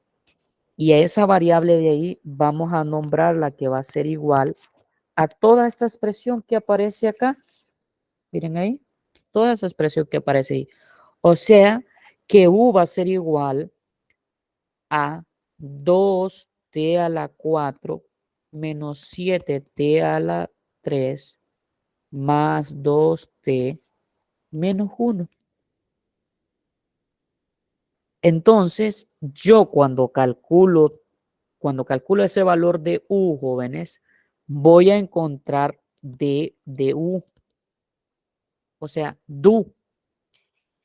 y a esa variable de ahí vamos a nombrar la que va a ser igual a toda esta expresión que aparece acá. Miren ahí, toda esa expresión que aparece ahí. O sea, que u va a ser igual a 2t a la 4 menos 7t a la 3 más 2t menos 1. Entonces, yo cuando calculo ese valor de u, jóvenes, voy a encontrar d de u. O sea, du.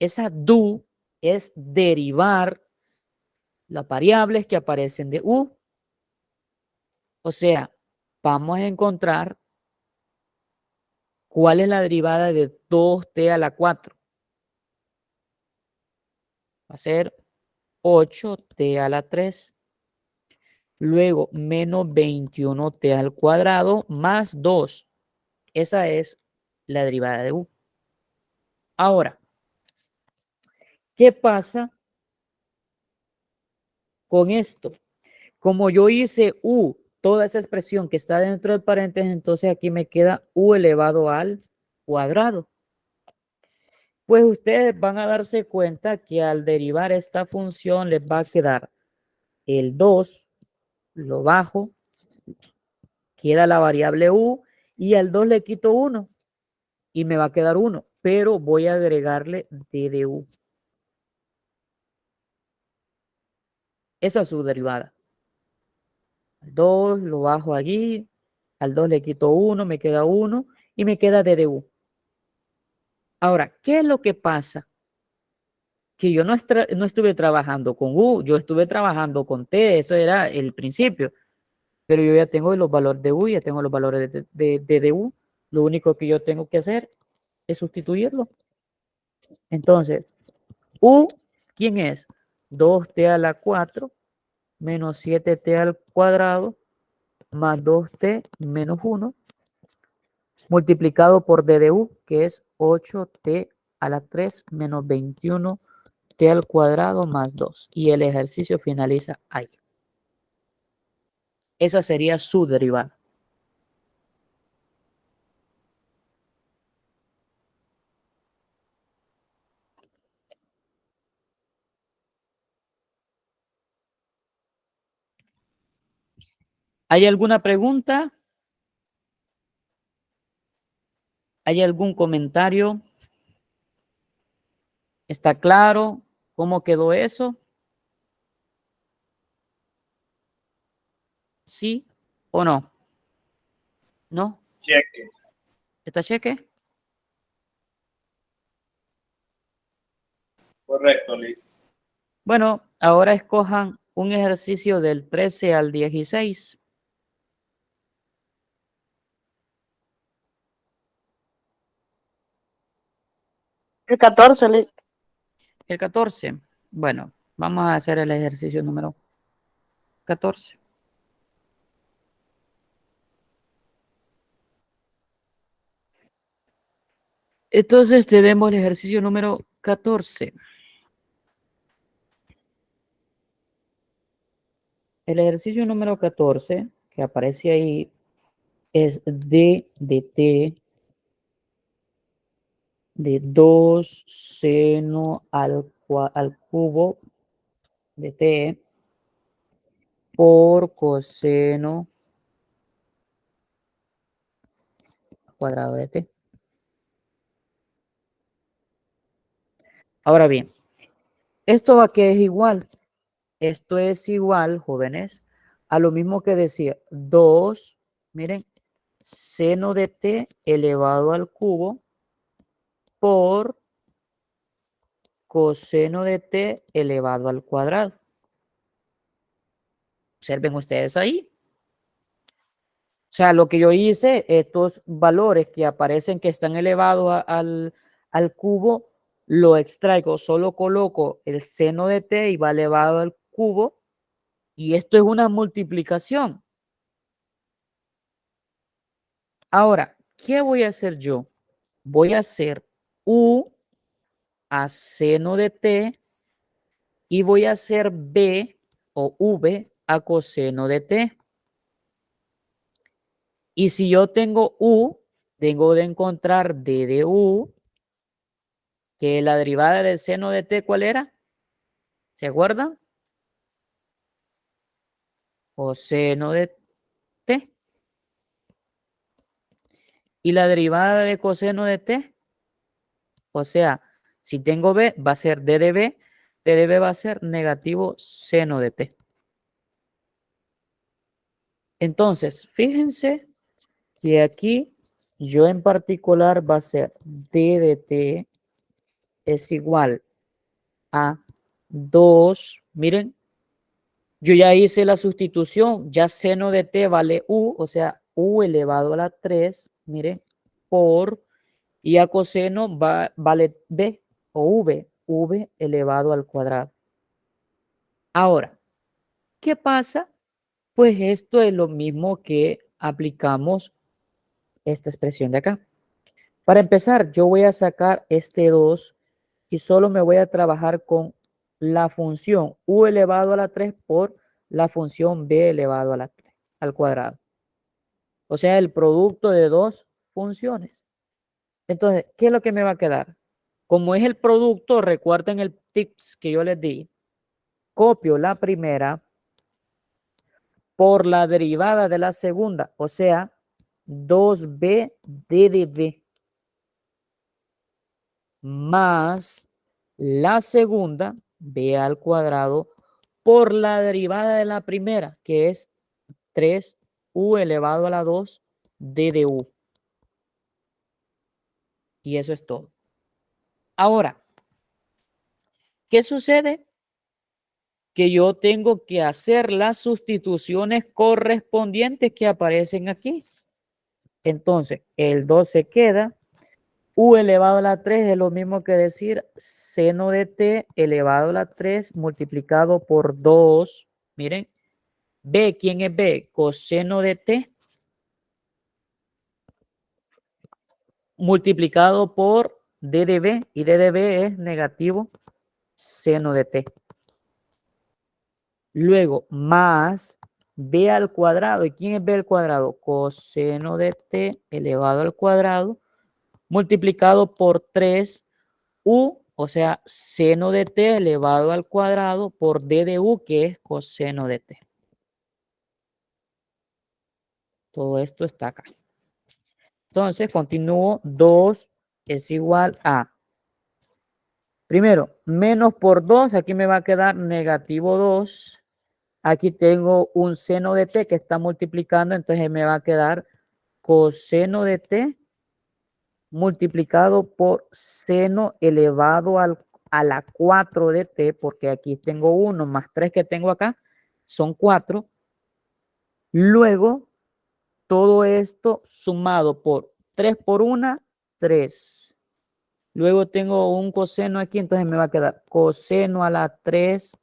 Esa du es derivar las variables que aparecen de u. O sea, vamos a encontrar cuál es la derivada de 2t a la 4. Va a ser 8t a la 3. Luego, menos 21t al cuadrado más 2. Esa es la derivada de u. Ahora, ¿qué pasa con esto? Como yo hice u, toda esa expresión que está dentro del paréntesis, entonces aquí me queda u elevado al cuadrado. Pues ustedes van a darse cuenta que al derivar esta función les va a quedar el 2, lo bajo, queda la variable u y al 2 le quito 1 y me va a quedar 1, pero voy a agregarle d de u. Esa es su derivada. Al 2 lo bajo allí, al 2 le quito 1, me queda 1 y me queda d de u. Ahora, ¿qué es lo que pasa? Que yo no estuve trabajando con u, yo estuve trabajando con t, eso era el principio. Pero yo ya tengo los valores de u, ya tengo los valores de u. Lo único que yo tengo que hacer es sustituirlo. Entonces, u, ¿quién es? 2t a la 4 menos 7t al cuadrado más 2t menos 1 multiplicado por d de u, que es 8t a la 3 menos 21t al cuadrado más 2. Y el ejercicio finaliza ahí. Esa sería su derivada. ¿Hay alguna pregunta? ¿Hay algún comentario? ¿Está claro cómo quedó eso? ¿Sí o no? ¿No? Cheque. ¿Está cheque? Correcto, Lick. Bueno, ahora escojan un ejercicio del 13 al 16. El 14, Lick. El 14. Bueno, vamos a hacer el ejercicio número 14. Entonces tenemos el ejercicio número 14. El ejercicio número 14 que aparece ahí es d de t de 2 seno al cubo de t por coseno cuadrado de t. Ahora bien, ¿esto a qué es igual? Esto es igual, jóvenes, a lo mismo que decir 2, miren, seno de t elevado al cubo por coseno de t elevado al cuadrado. Observen ustedes ahí. O sea, lo que yo hice, estos valores que aparecen que están elevados al cubo, lo extraigo, solo coloco el seno de t y va elevado al cubo, y esto es una multiplicación. Ahora, ¿qué voy a hacer yo? Voy a hacer u a seno de t y voy a hacer b o v a coseno de t. Y si yo tengo u, tengo de encontrar d de u, que la derivada del seno de t, ¿cuál era? ¿Se acuerdan? Coseno de t. Y la derivada de coseno de t, o sea, si tengo b, va a ser d de b va a ser negativo seno de t. Entonces, fíjense que aquí yo en particular va a ser d de t es igual a 2, miren, yo ya hice la sustitución, ya seno de t vale u, o sea, u elevado a la 3, miren, por, y a coseno vale b o v elevado al cuadrado. Ahora, ¿qué pasa? Pues esto es lo mismo que aplicamos esta expresión de acá. Para empezar, yo voy a sacar este 2 y solo me voy a trabajar con la función u elevado a la 3 por la función b elevado a la 3 al cuadrado. O sea, el producto de dos funciones. Entonces, ¿qué es lo que me va a quedar? Como es el producto, recuerden el tips que yo les di. Copio la primera por la derivada de la segunda, o sea, 2b d de b más la segunda, b al cuadrado, por la derivada de la primera, que es 3u elevado a la 2 d de u. Y eso es todo. Ahora, ¿qué sucede? Que yo tengo que hacer las sustituciones correspondientes que aparecen aquí. Entonces, el 2 se queda. U elevado a la 3 es lo mismo que decir seno de t elevado a la 3 multiplicado por 2. Miren, b, ¿quién es b? Coseno de t multiplicado por d de b, y d de b es negativo seno de t. Luego, más b al cuadrado. ¿Y quién es b al cuadrado? Coseno de t elevado al cuadrado multiplicado por 3u, o sea, seno de t elevado al cuadrado por d de u, que es coseno de t. Todo esto está acá. Entonces, continúo. 2 es igual a, primero, menos por 2, aquí me va a quedar negativo 2. Aquí tengo un seno de t que está multiplicando, entonces me va a quedar coseno de t multiplicado por seno elevado a la 4 de t, porque aquí tengo 1 más 3 que tengo acá, son 4. Luego, todo esto sumado por 3 por 1, 3. Luego tengo un coseno aquí, entonces me va a quedar coseno a la 3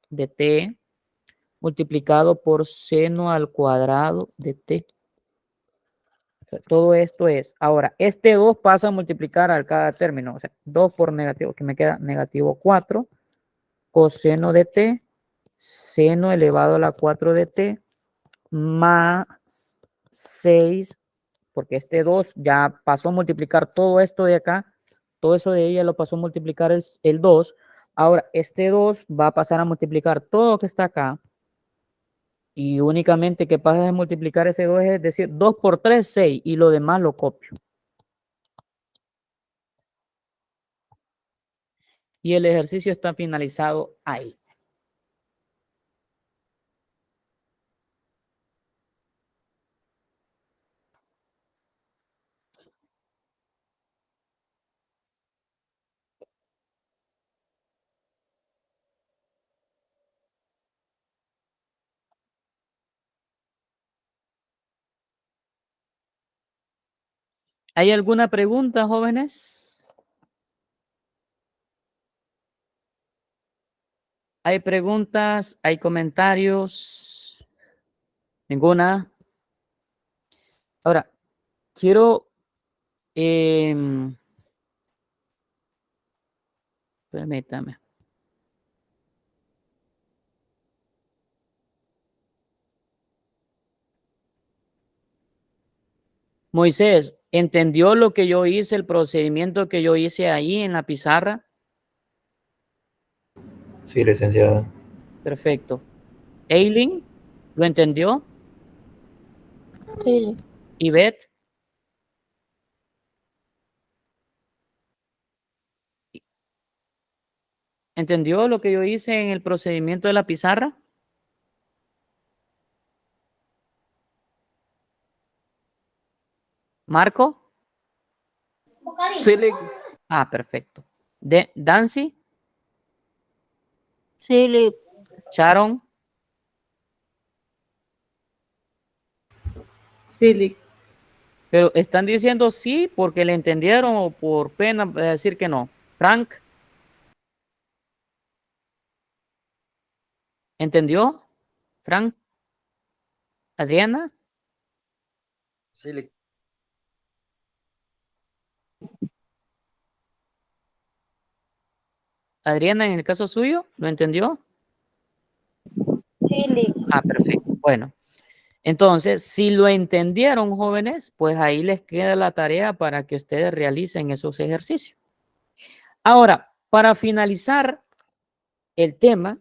de t multiplicado por seno al cuadrado de t. O sea, todo esto es. Ahora, este 2 pasa a multiplicar al cada término. O sea, 2 por negativo, que me queda negativo 4. Coseno de t, seno elevado a la 4 de t, más 6, porque este 2 ya pasó a multiplicar todo esto de acá. Todo eso de ella lo pasó a multiplicar el 2. Ahora, este 2 va a pasar a multiplicar todo lo que está acá. Y únicamente que pasa de multiplicar ese 2 es decir, 2 por 3, 6. Y lo demás lo copio. Y el ejercicio está finalizado ahí. ¿Hay alguna pregunta, jóvenes? ¿Hay preguntas? ¿Hay comentarios? ¿Ninguna? Ahora, quiero... permítame. Moisés, ¿entendió lo que yo hice, el procedimiento que yo hice ahí en la pizarra? Sí, licenciada. Perfecto. Eileen, ¿lo entendió? Sí. Ivette, ¿entendió lo que yo hice en el procedimiento de la pizarra? ¿Marco? Sí, Lick. Ah, perfecto. Dancy, Sí, Lick. Sharon, Sí, Lick. pero están diciendo sí porque le entendieron o por pena de decir que no. Frank, ¿entendió? Frank, Adriana, Sí, Lick. Adriana, en el caso suyo, ¿lo entendió? Sí, Lick. Ah, perfecto. Bueno, entonces, si lo entendieron, jóvenes, pues ahí les queda la tarea para que ustedes realicen esos ejercicios. Ahora, para finalizar el tema,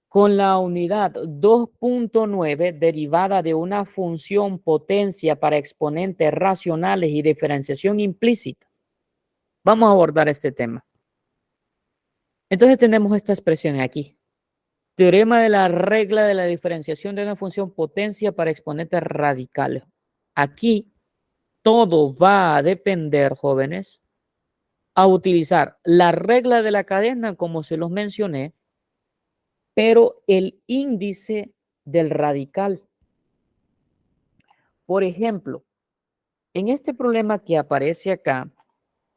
con la unidad 2.9 derivada de una función potencia para exponentes racionales y diferenciación implícita, vamos a abordar este tema. Entonces tenemos esta expresión aquí. Teorema de la regla de la diferenciación de una función potencia para exponentes radicales. Aquí todo va a depender, jóvenes, a utilizar la regla de la cadena, como se los mencioné, pero el índice del radical. Por ejemplo, en este problema que aparece acá,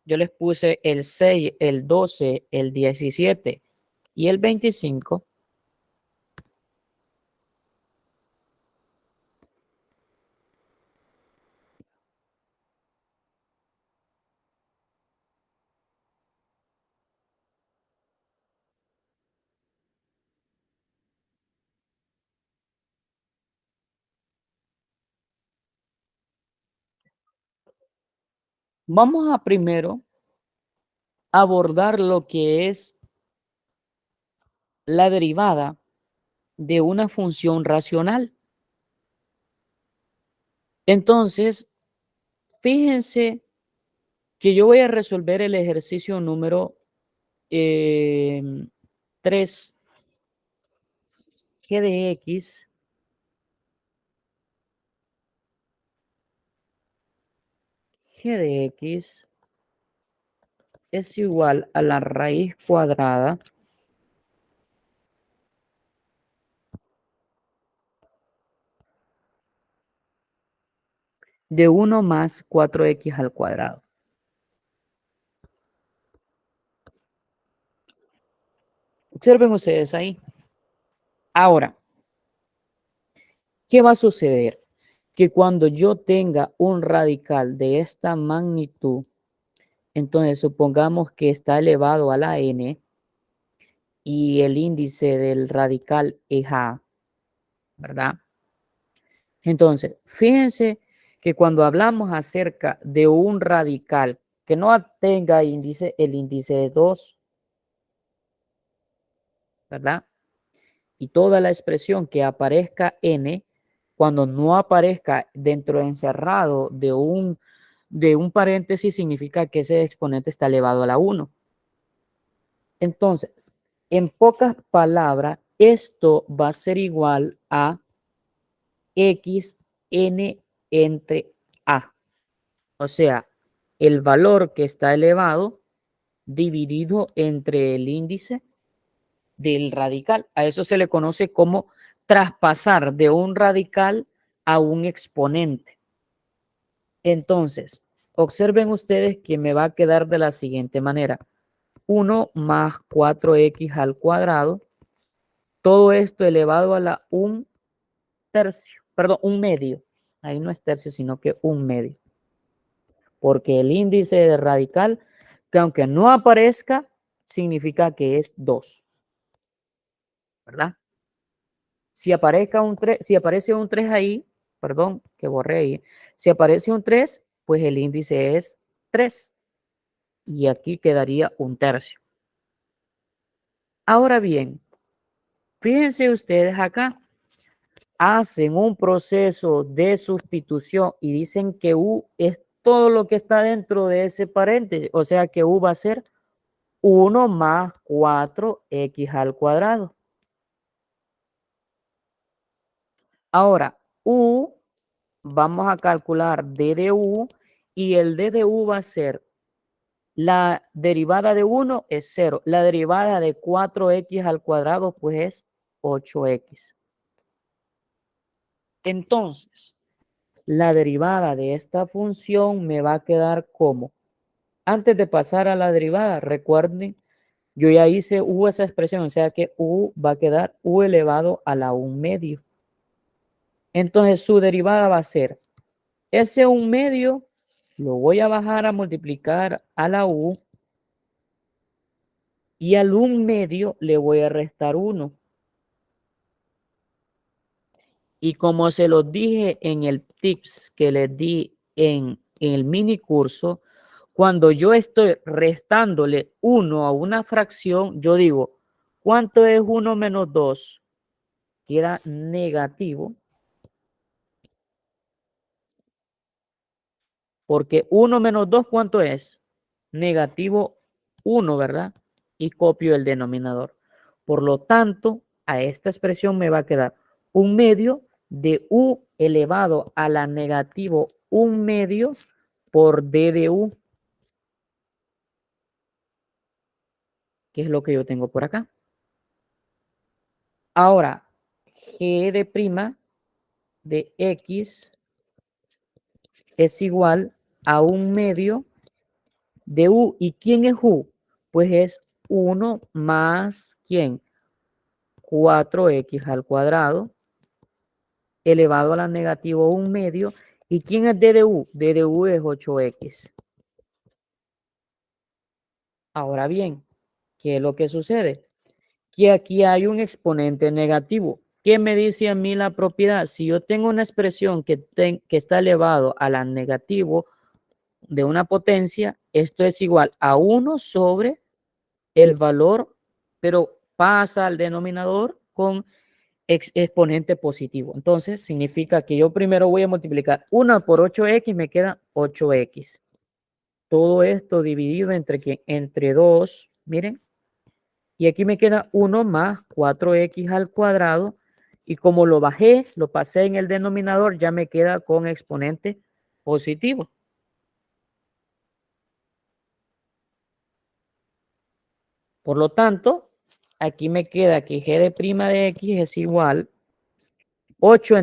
yo les puse el 6, el 12, el 17 y el 25. Vamos a primero abordar lo que es la derivada de una función racional. Entonces, Fíjense que yo voy a resolver el ejercicio número 3. G de X es igual a la raíz cuadrada de 1 más 4x al cuadrado. Observen ustedes ahí. Ahora, ¿qué va a suceder? Que cuando yo tenga un radical de esta magnitud, entonces supongamos que está elevado a la n y el índice del radical es a, ¿verdad? Entonces, fíjense que cuando hablamos acerca de un radical que no tenga índice, el índice es 2, ¿verdad? Y toda la expresión que aparezca n, cuando no aparezca dentro encerrado de un paréntesis, significa que ese exponente está elevado a la 1. Entonces, en pocas palabras, esto va a ser igual a xn entre a. O sea, el valor que está elevado dividido entre el índice del radical. A eso se le conoce como traspasar de un radical a un exponente. Entonces, observen ustedes que me va a quedar de la siguiente manera. 1 más 4x al cuadrado. Todo esto elevado a la 1 tercio. Perdón, 1 medio. Ahí no es tercio, sino que 1 medio. Porque el índice de radical, que aunque no aparezca, significa que es 2. ¿Verdad? Si aparece un 3 ahí, perdón, que borré ahí. Si aparece un 3, pues el índice es 3. Y aquí quedaría 1 tercio. Ahora bien, fíjense ustedes acá. Hacen un proceso de sustitución y dicen que U es todo lo que está dentro de ese paréntesis. O sea que U va a ser 1 más 4x al cuadrado. Ahora, U, vamos a calcular d de U y el d de U va a ser la derivada de 1 es 0. La derivada de 4x al cuadrado pues es 8x. Entonces, la derivada de esta función me va a quedar como, antes de pasar a la derivada, recuerden, yo ya hice U esa expresión, o sea que U va a quedar U elevado a la 1 medio. Entonces su derivada va a ser, ese 1 medio lo voy a bajar a multiplicar a la U y al 1 medio le voy a restar 1. Y como se los dije en el tips que les di en el mini curso, cuando yo estoy restándole 1 a una fracción, yo digo, ¿cuánto es 1 menos 2? Queda negativo. Porque 1 menos 2, ¿cuánto es? Negativo 1, ¿verdad? Y copio el denominador. Por lo tanto, a esta expresión me va a quedar 1 medio de U elevado a la negativo 1 medio por D de U. Que es lo que yo tengo por acá. Ahora, G de prima de X es igual a 1 medio de U. ¿Y quién es U? Pues es 1 más, ¿quién? 4x al cuadrado elevado a la negativo 1 medio. ¿Y quién es d de U? D de U es 8x. Ahora bien, ¿qué es lo que sucede? Que aquí hay un exponente negativo. ¿Qué me dice a mí la propiedad? Si yo tengo una expresión que está elevado a la negativo de una potencia, esto es igual a 1 sobre el valor, pero pasa al denominador con exponente positivo. Entonces, significa que yo primero voy a multiplicar 1 por 8x, me queda 8x. Todo esto dividido entre 2, miren. Y aquí me queda 1 más 4x al cuadrado. Y como lo bajé, lo pasé en el denominador, ya me queda con exponente positivo. Por lo tanto, aquí me queda que g de prima de x es igual 8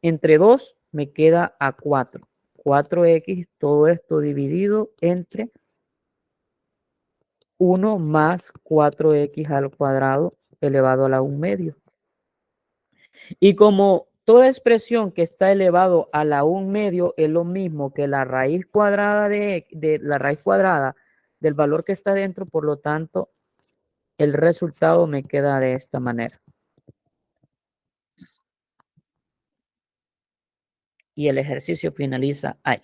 entre 2 me queda a 4. 4x, todo esto dividido entre 1 más 4x al cuadrado elevado a la 1 medio. Y como toda expresión que está elevado a la 1 medio es lo mismo que la raíz cuadrada de la raíz cuadrada del valor que está dentro, por lo tanto, el resultado me queda de esta manera. Y el ejercicio finaliza ahí.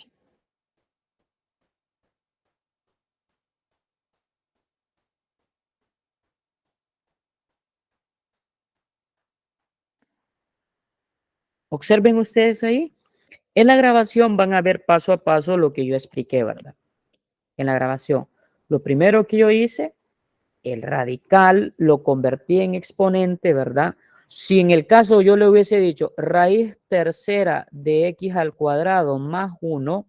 Observen ustedes ahí. En la grabación van a ver paso a paso lo que yo expliqué, ¿verdad? En la grabación. Lo primero que yo hice, el radical lo convertí en exponente, ¿verdad? Si en el caso yo le hubiese dicho raíz tercera de x al cuadrado más 1,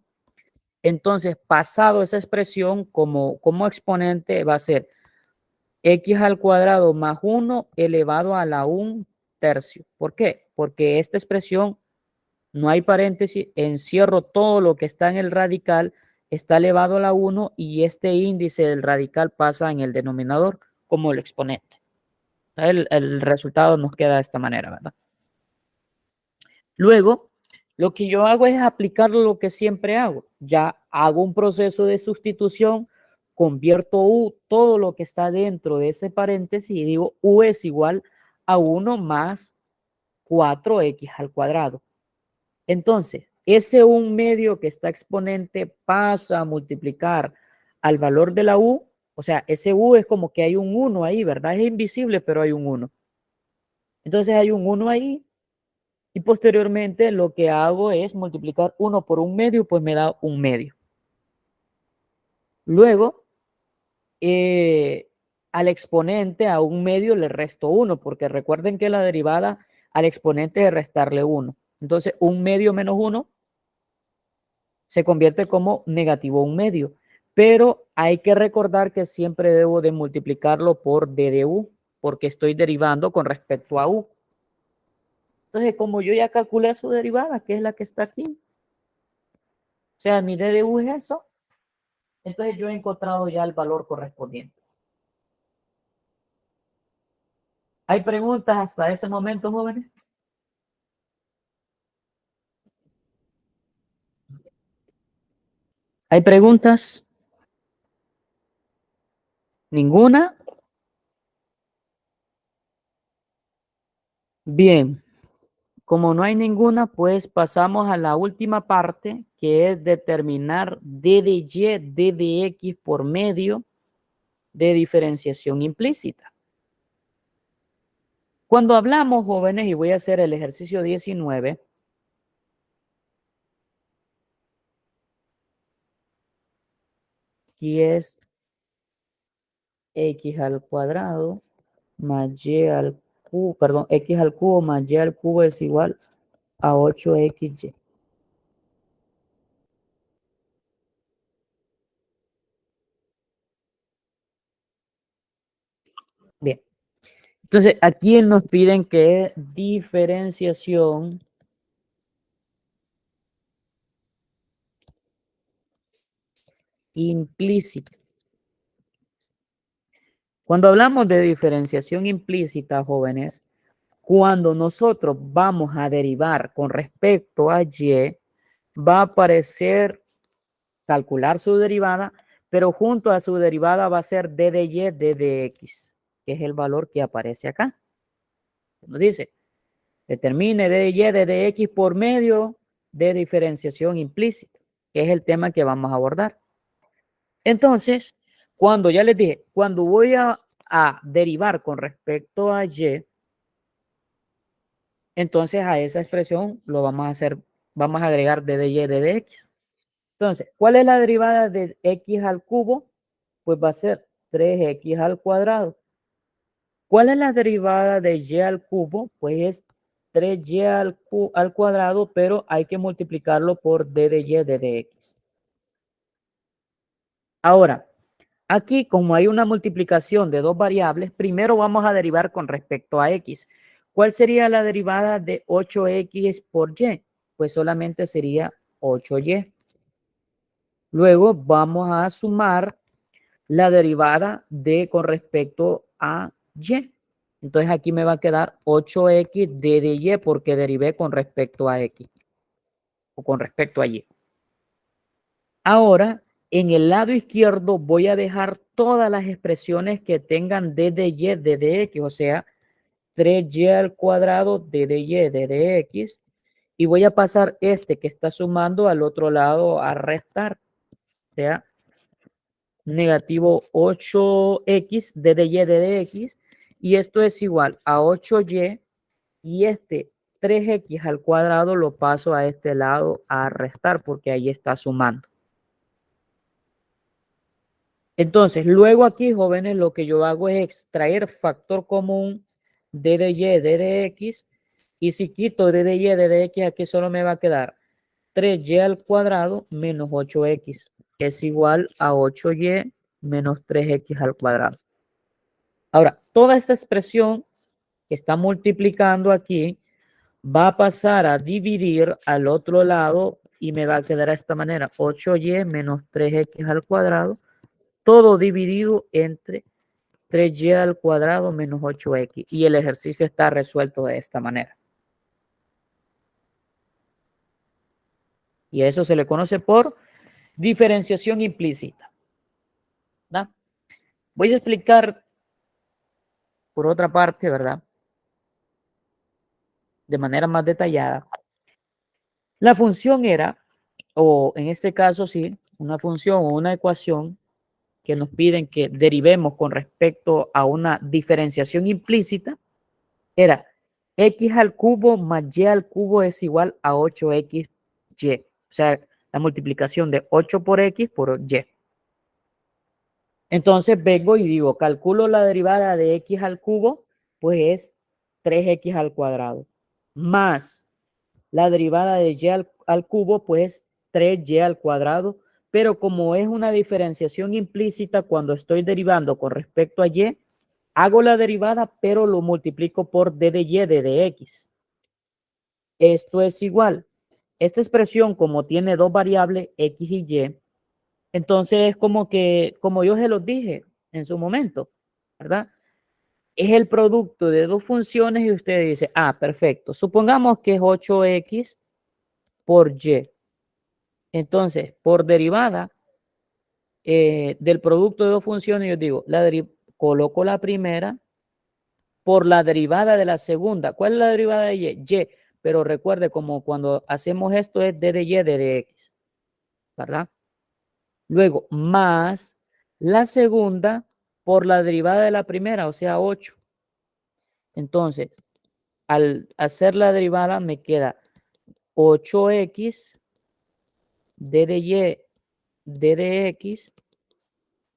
entonces pasado esa expresión como exponente va a ser x al cuadrado más 1 elevado a la 1 tercio. ¿Por qué? Porque esta expresión no hay paréntesis, encierro todo lo que está en el radical, está elevado a la 1 y este índice del radical pasa en el denominador como el exponente. El resultado nos queda de esta manera, ¿verdad? Luego, lo que yo hago es aplicar lo que siempre hago. Ya hago un proceso de sustitución, convierto U, todo lo que está dentro de ese paréntesis y digo U es igual a 1 más 4x al cuadrado. Entonces, ese 1 medio que está exponente pasa a multiplicar al valor de la U. O sea, ese U es como que hay un 1 ahí, ¿verdad? Es invisible, pero hay un 1. Entonces hay un 1 ahí. Y posteriormente lo que hago es multiplicar 1 por 1 medio, pues me da 1 medio. Luego, al exponente, a 1 medio, le resto 1, porque recuerden que la derivada al exponente es restarle 1. Entonces, 1 medio menos 1 se convierte como negativo 1 medio. Pero hay que recordar que siempre debo de multiplicarlo por d de u, porque estoy derivando con respecto a u. Entonces, como yo ya calculé su derivada, que es la que está aquí, o sea, mi d de u es eso, entonces yo he encontrado ya el valor correspondiente. ¿Hay preguntas hasta ese momento, jóvenes? ¿Hay preguntas? ¿Ninguna? Bien. Como no hay ninguna, pues pasamos a la última parte, que es determinar d de y, d de x por medio de diferenciación implícita. Cuando hablamos, jóvenes, y voy a hacer el ejercicio 19, y es x al cuadrado más y al cubo, perdón, x al cubo más y al cubo es igual a 8xy. Bien. Entonces, aquí nos piden que es diferenciación implícita. Cuando hablamos de diferenciación implícita, jóvenes, cuando nosotros vamos a derivar con respecto a y, va a aparecer calcular su derivada, pero junto a su derivada va a ser d de y, d de x, que es el valor que aparece acá. Nos dice, determine d de y, d de x por medio de diferenciación implícita, que es el tema que vamos a abordar. Entonces, cuando ya les dije, cuando voy a derivar con respecto a y, Entonces a esa expresión lo vamos a hacer, vamos a agregar d de y, d de x. Entonces, ¿cuál es la derivada de x al cubo? Pues va a ser 3x al cuadrado. ¿Cuál es la derivada de y al cubo? Pues es 3y al cuadrado, pero hay que multiplicarlo por d de y, d de x. Ahora, aquí como hay una multiplicación de dos variables, primero vamos a derivar con respecto a x. ¿Cuál sería la derivada de 8x por y? Pues solamente sería 8y. Luego vamos a sumar la derivada de con respecto a y. Entonces aquí me va a quedar 8x d de y porque derivé con respecto a x o con respecto a y. Ahora, en el lado izquierdo voy a dejar todas las expresiones que tengan d de y, d de x, o sea, 3y al cuadrado, d de y, d de x, y voy a pasar este que está sumando al otro lado a restar, o sea, negativo 8x d de y, d de x, y esto es igual a 8y, y este 3x al cuadrado lo paso a este lado a restar porque ahí está sumando. Entonces, luego aquí, jóvenes, lo que yo hago es extraer factor común d de y, d de x, y si quito d de y, d de x, aquí solo me va a quedar 3y al cuadrado menos 8x, que es igual a 8y menos 3x al cuadrado. Ahora, toda esta expresión que está multiplicando aquí va a pasar a dividir al otro lado y me va a quedar de esta manera, 8y menos 3x al cuadrado, todo dividido entre 3y al cuadrado menos 8x. Y el ejercicio está resuelto de esta manera. Y a eso se le conoce por diferenciación implícita. ¿Verdad? Voy a explicar por otra parte, ¿verdad? De manera más detallada. La función era, o en este caso sí, una función o una ecuación que nos piden que derivemos con respecto a una diferenciación implícita, era x al cubo más y al cubo es igual a 8xy. O sea, la multiplicación de 8 por x por y. Entonces vengo y digo, calculo la derivada de x al cubo, pues es 3x al cuadrado, más la derivada de y al cubo, pues 3y al cuadrado, pero como es una diferenciación implícita, cuando estoy derivando con respecto a y, hago la derivada, pero lo multiplico por d de y, d de x. Esto es igual. Esta expresión, como tiene dos variables, x y y, entonces es como que, como yo se los dije en su momento, ¿verdad? Es el producto de dos funciones y usted dice, ah, perfecto. Supongamos que es 8x por y. Entonces, por derivada del producto de dos funciones, yo digo, coloco la primera por la derivada de la segunda. ¿Cuál es la derivada de y? Y. Pero recuerde, como cuando hacemos esto es d de y, d de x, ¿verdad? Luego, más la segunda por la derivada de la primera, o sea, 8. Entonces, al hacer la derivada me queda 8x d de y, d de x,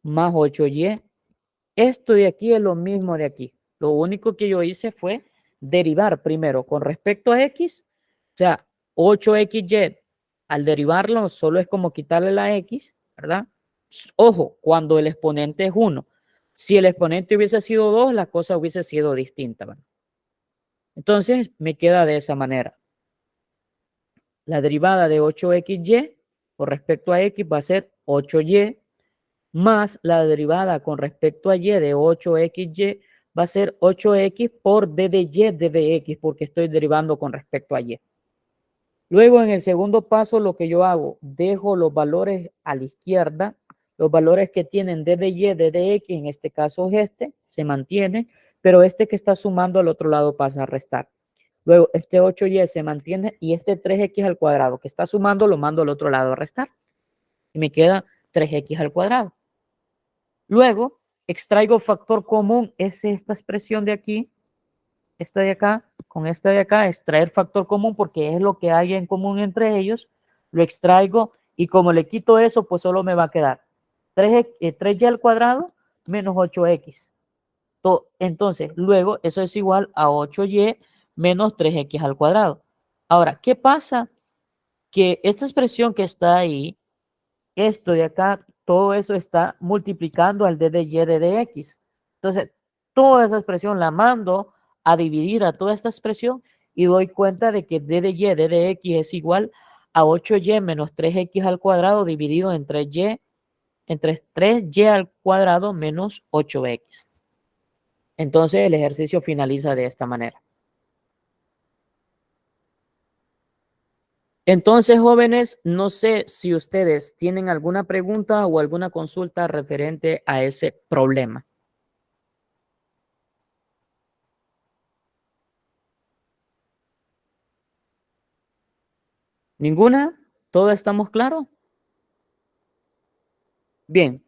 más 8y. Esto de aquí es lo mismo de aquí. Lo único que yo hice fue derivar primero con respecto a x. O sea, 8xy, al derivarlo solo es como quitarle la x, ¿verdad? Ojo, cuando el exponente es 1. Si el exponente hubiese sido 2, la cosa hubiese sido distinta, ¿verdad? Entonces, me queda de esa manera. La derivada de 8xy con respecto a x va a ser 8y, más la derivada con respecto a y de 8xy va a ser 8x por d de y, d de x, porque estoy derivando con respecto a y. Luego, en el segundo paso, lo que yo hago, dejo los valores a la izquierda, los valores que tienen d de y, d de x, en este caso es este, se mantiene, pero este que está sumando al otro lado pasa a restar. Luego, este 8y se mantiene y este 3x al cuadrado que está sumando lo mando al otro lado a restar. Y me queda 3x al cuadrado. Luego, extraigo factor común, es esta expresión de aquí, esta de acá con esta de acá, extraer factor común porque es lo que hay en común entre ellos, lo extraigo y como le quito eso, pues solo me va a quedar 3y al cuadrado menos 8x. Entonces, luego eso es igual a 8y menos 3x al cuadrado. Ahora, ¿qué pasa? Que esta expresión que está ahí, esto de acá, todo eso está multiplicando al d de y de dx. Entonces, toda esa expresión la mando a dividir a toda esta expresión y doy cuenta de que d de y de dx es igual a 8y menos 3x al cuadrado dividido entre 3y al cuadrado menos 8x. Entonces, el ejercicio finaliza de esta manera. Entonces, jóvenes, no sé si ustedes tienen alguna pregunta o alguna consulta referente a ese problema. ¿Ninguna? ¿Todos estamos claros? Bien.